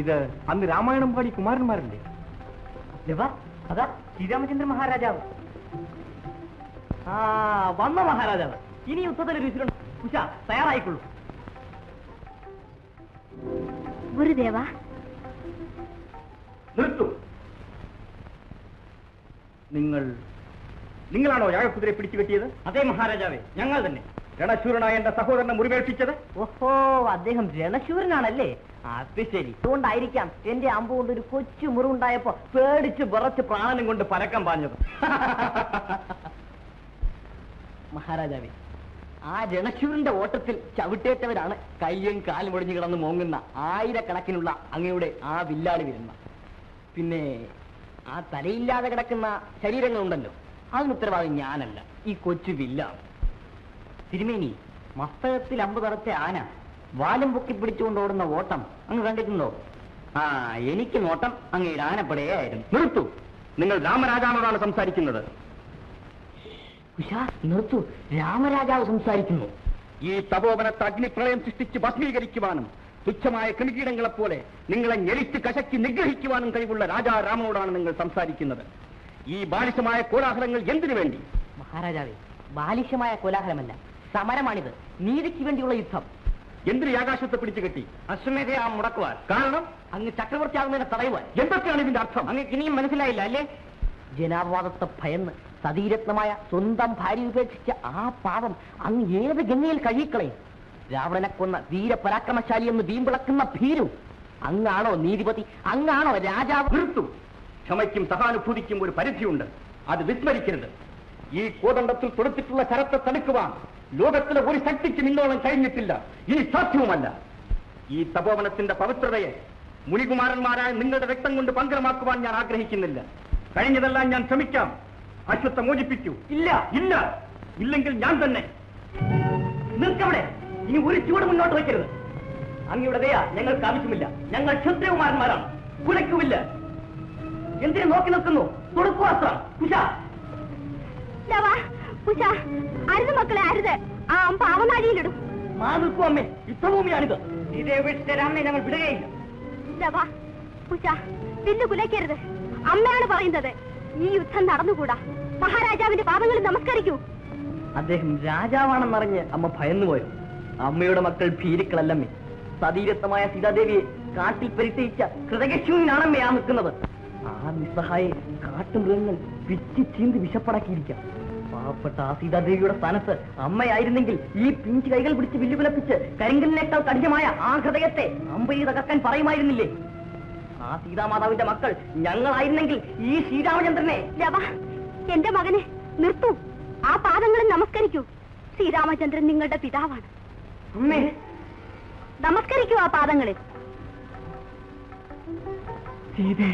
ഇത് അന്ന് രാമായണം പാടി കുമാരന്മാരല്ലേ? അതാ ശ്രീരാമചന്ദ്ര മഹാരാജാവ്. വന്ന മഹാരാജാവ്. ഇനി യുദ്ധത്തിൽ ഉഷ തയ്യാറായിക്കൊള്ളൂ. ഗുരുദേവ, നിർത്തൂ. നിങ്ങളാണോ യാഗക്കുതിരെ പിടിച്ചു കെട്ടിയത്? അതേ മഹാരാജാവേ, ഞങ്ങൾ തന്നെ. രണശൂരനായ എന്റെ സഹോദരനെ മുറിവേൽപ്പിച്ചത്? ഓഹോ, അദ്ദേഹം രണശൂരനാണല്ലേ? അത് ശരി. അതുകൊണ്ടായിരിക്കാം എന്റെ അമ്പ് കൊണ്ട് ഒരു കൊച്ചു മുറിവുണ്ടായപ്പോ പേടിച്ച് വിറച്ച് പ്രാണനും കൊണ്ട് പരക്കം പാഞ്ഞത്. മഹാരാജാവേ, ആ രണശൂരന്റെ ഓട്ടത്തിൽ ചവിട്ടേറ്റവരാണ് കയ്യും കാലും ഒടിഞ്ഞു കിടന്ന് മോങ്ങുന്ന ആയിരക്കണക്കിനുള്ള അങ്ങയുടെ ആ വില്ലാളി വരുന്ന. പിന്നെ ആ തലയില്ലാതെ കിടക്കുന്ന ശരീരങ്ങളുണ്ടല്ലോ, അതിന് ഉത്തരവാദി ഞാനല്ല, ഈ കൊച്ചു വില്ലാണ്. തിരുമേനി, മസ്തകത്തിൽ അമ്പ് തറച്ച ആന വാലും പൊക്കി പിടിച്ചുകൊണ്ട് ഓടുന്ന ഓട്ടം അങ്ങ് കണ്ടിട്ടുണ്ടോ? എനിക്ക് നോട്ടം അങ്ങയുടെ ആനപ്പടയായിരുന്നു. നിർത്തൂ. നിങ്ങൾ രാമരാജാവോടാണ് സംസാരിക്കുന്നത്. നിർത്തു, രാമരാജാവ് സംസാരിക്കുന്നു. ഈ തപോവനത്തെ അഗ്നിപ്രളയം സൃഷ്ടിച്ച് ഭസ്മീകരിക്കുവാനും തുച്ഛമായ കൃമികീടങ്ങളെപ്പോലെ നിങ്ങളെ ഞെരിച്ച് കശക്കി നിഗ്രഹിക്കുവാനും കഴിവുള്ള രാജാരാമനോടാണ് നിങ്ങൾ സംസാരിക്കുന്നത്. ഈ ബാലിശമായ കോലാഹലങ്ങൾ എന്തിനു വേണ്ടി? മഹാരാജാവേ, ബാലിശമായ കോലാഹലമല്ല, സമരമാണിത്. നീതിക്ക് വേണ്ടിയുള്ള യുദ്ധം. എന്തിന് ആകാശത്തെ പിടിച്ചു കെട്ടി? അശ്വമേധയെ മുടക്കുവാൻ. കാരണം അങ്ങ് ചക്രവർത്തിയാകുന്നതിനെ തടയുവാൻ. എന്തൊക്കെയാണ് ഇതിന്റെ അർത്ഥം? അങ്ങക്ക് ഇനിയും മനസ്സിലായില്ല അല്ലേ? ജനാപവാദത്തെ ഭയന്ന് സതീരത്നമായ സ്വന്തം ഭാര്യ ഉപേക്ഷിച്ച ആ പാവം അങ്ങ് ഏത് ഗംഗയിൽ കഴിയിക്കളയും? രാവണനെ കൊന്ന വീരപരാക്രമശാലി എന്ന് വീമ്പിളക്കുന്ന ഭീരു അങ്ങാണോ നീതിപതി? അങ്ങാണോ രാജാവ്? നിർത്തും. ക്ഷമയ്ക്കും സഹാനുഭൂതിക്കും ഒരു പരിധിയുണ്ട്, അത് വിസ്മരിക്കരുത്. ഈ കോദണ്ഡത്തിൽ തൊടുത്തിട്ടുള്ള ശരത്തെ തടുക്കുവാൻ ലോകത്തിലെ ഒരു ശക്തിക്ക് ഇന്നോളം കഴിഞ്ഞിട്ടില്ല, ഇനി സാധ്യവുമല്ല. ഈ തപോവനത്തിന്റെ പവിത്രതയെ മുനികുമാരന്മാരായ നിങ്ങളുടെ രക്തം കൊണ്ട് പങ്കരമാക്കുവാൻ ഞാൻ ആഗ്രഹിക്കുന്നില്ല. കഴിഞ്ഞതെല്ലാം ഞാൻ ശ്രമിക്കാം. അശ്വത്തെ മോചിപ്പിക്കൂ. ഇല്ല, ഇല്ല, ഇല്ലെങ്കിൽ ഞാൻ തന്നെ. നിൽക്കവിടെ. ഇനി ഒരു ചൂട് മുന്നോട്ട് വയ്ക്കരുത്. അങ്ങയുടെ ദയ ഞങ്ങൾക്ക് ആവശ്യമില്ല. ഞങ്ങൾ ക്ഷത്രിയകുമാരന്മാരാണ്, കുലയ്ക്കുമില്ല. എന്തിനു നോക്കി നിൽക്കുന്നു? തൊടുക്കുവാസ്ത്രം. അരുത് മക്കളെ, അരുത്. ആ അമ്പ അവനാഴിയിലിടും. നിൽക്കൂ അമ്മേ, യുദ്ധഭൂമിയാണിത്. ഇതേ വിട്ടരാമനെ ഞങ്ങൾ വിടുകയില്ല. വില്ല് കുലയ്ക്കരുത്. അമ്മയാണ് പറയുന്നത്. ഈ യുദ്ധം നടന്നുകൂടാ. മഹാരാജാവിന്റെ പാദങ്ങൾ നമസ്കരിക്കൂ. അദ്ദേഹം രാജാവാണെന്നറിഞ്ഞ് അമ്മ ഭയന്നുപോയോ? അമ്മയുടെ മക്കൾ ഭീരുക്കളല്ലമ്മേ. സതീരത്വമായ സീതാദേവിയെ കാട്ടിൽ പരിചയിച്ച കൃതകശൂനാണമ്മേ ആ നിൽക്കുന്നത്. ആ നിസ്സഹായെ കാട്ടുമൃഗങ്ങൾ പിച്ചി ചീന്തി വിശപ്പടക്കിയിരിക്കാം. പാവപ്പെട്ട ആ സീതാദേവിയുടെ സ്ഥാനത്ത് അമ്മയായിരുന്നെങ്കിൽ ഈ പിഞ്ച് കൈകൾ പിടിച്ച് വില്ലുവിലപ്പിച്ച് കരിങ്കലിനേക്കാൾ കഠിനമായ ആ ഹൃദയത്തെ അമ്പരി തകർക്കാൻ പറയുമായിരുന്നില്ലേ? ആ സീതാമാതാവിന്റെ മക്കൾ ഞങ്ങളായിരുന്നെങ്കിൽ ഈ ശ്രീരാമചന്ദ്രനെ. എന്റെ മകനെ നിർത്തൂ. ആ പാദങ്ങളിൽ നമസ്കരിക്കൂ. ശ്രീരാമചന്ദ്രൻ നിങ്ങളുടെ പിതാവാണ്. അമ്മേ, നമസ്കരിക്കൂ ആ പാദങ്ങളിൽ. സീതേ,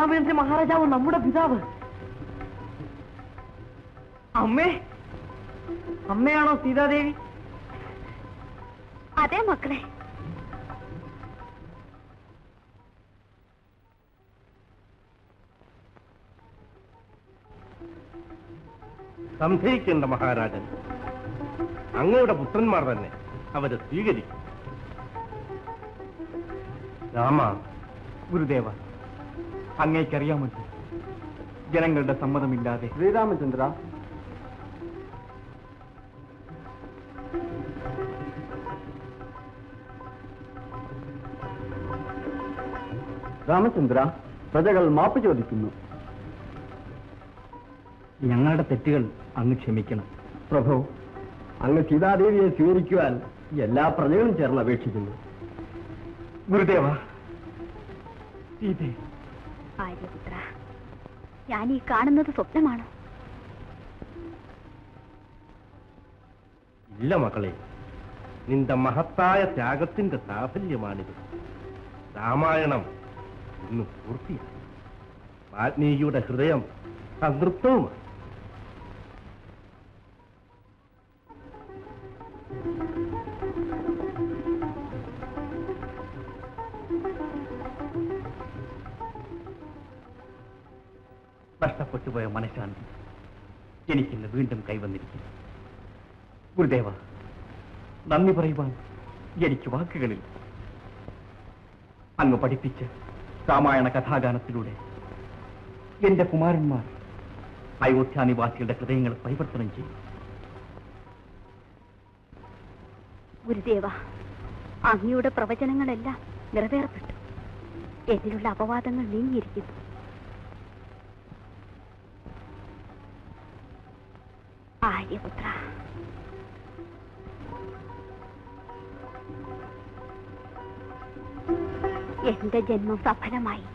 ശ്രീരാമചന്ദ്ര മഹാരാജാവ് നമ്മുടെ പിതാവ്. അമ്മേ, അമ്മയാണോ സീതാദേവി? അതെ മക്കളെ. സംശയിക്കേണ്ട മഹാരാജൻ, അങ്ങയുടെ പുത്രന്മാർ തന്നെ അവരെ സ്വീകരിക്കും. രാമ, ഗുരുദേവ, അങ്ങേക്കറിയാമല്ലോ, ജനങ്ങളുടെ സമ്മതമില്ലാതെ. ശ്രീരാമചന്ദ്ര, രാമചന്ദ്ര, പ്രജകൾ മാപ്പ് ചോദിക്കുന്നു. ഞങ്ങളുടെ തെറ്റുകൾ അങ്ങ് ക്ഷമിക്കണം. പ്രഭു, അങ്ങ് സീതാദേവിയെ സ്വീകരിക്കുവാൻ എല്ലാ പ്രജകളും ചേർന്ന് അപേക്ഷിക്കുന്നു. ഗുരുദേവ, സീതേ. ആര്യപുത്ര, ഞാൻ ഈ കാണുന്നത് സ്വപ്നമാണോ? ഇല്ല മകളെ, നിന്റെ മഹത്തായ ത്യാഗത്തിന്റെ സാഫല്യമാണിത്. രാമായണം ഇന്ന് പൂർത്തിയായി. വാൽമീകിയുടെ ഹൃദയം സംതൃപ്തവുമാണ്. നഷ്ടപ്പെട്ടുപോയ മനഃശാന്തി എനിക്കിന്ന് വീണ്ടും കൈവന്നിരിക്കുന്നു. ഗുരുദേവ, നന്ദി പറയുവാൻ എനിക്ക് വാക്കുകളിൽ. അങ്ങ് പഠിപ്പിച്ച് രാമായണ കഥാഗാനത്തിലൂടെ എന്റെ കുമാരന്മാർ അയോധ്യാനിവാസികളുടെ ഹൃദയങ്ങൾ പരിവർത്തനം ചെയ്യും. ഗുരുദേവ, അങ്ങയുടെ പ്രവചനങ്ങളെല്ലാം നിറവേറപ്പെട്ടു. എന്നിലുള്ള അപവാദങ്ങൾ നീങ്ങിയിരിക്കുന്നു. ആര്യപുത്ര, എന്റെ ജന്മം സഫലമായി.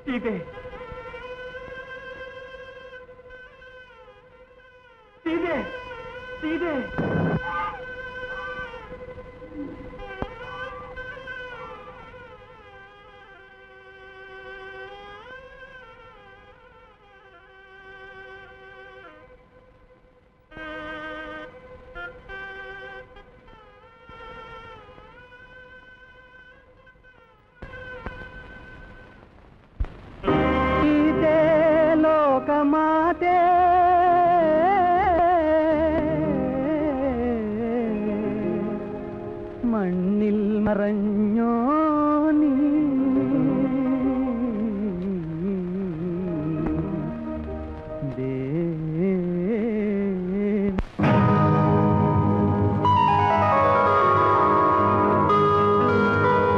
സീതേ,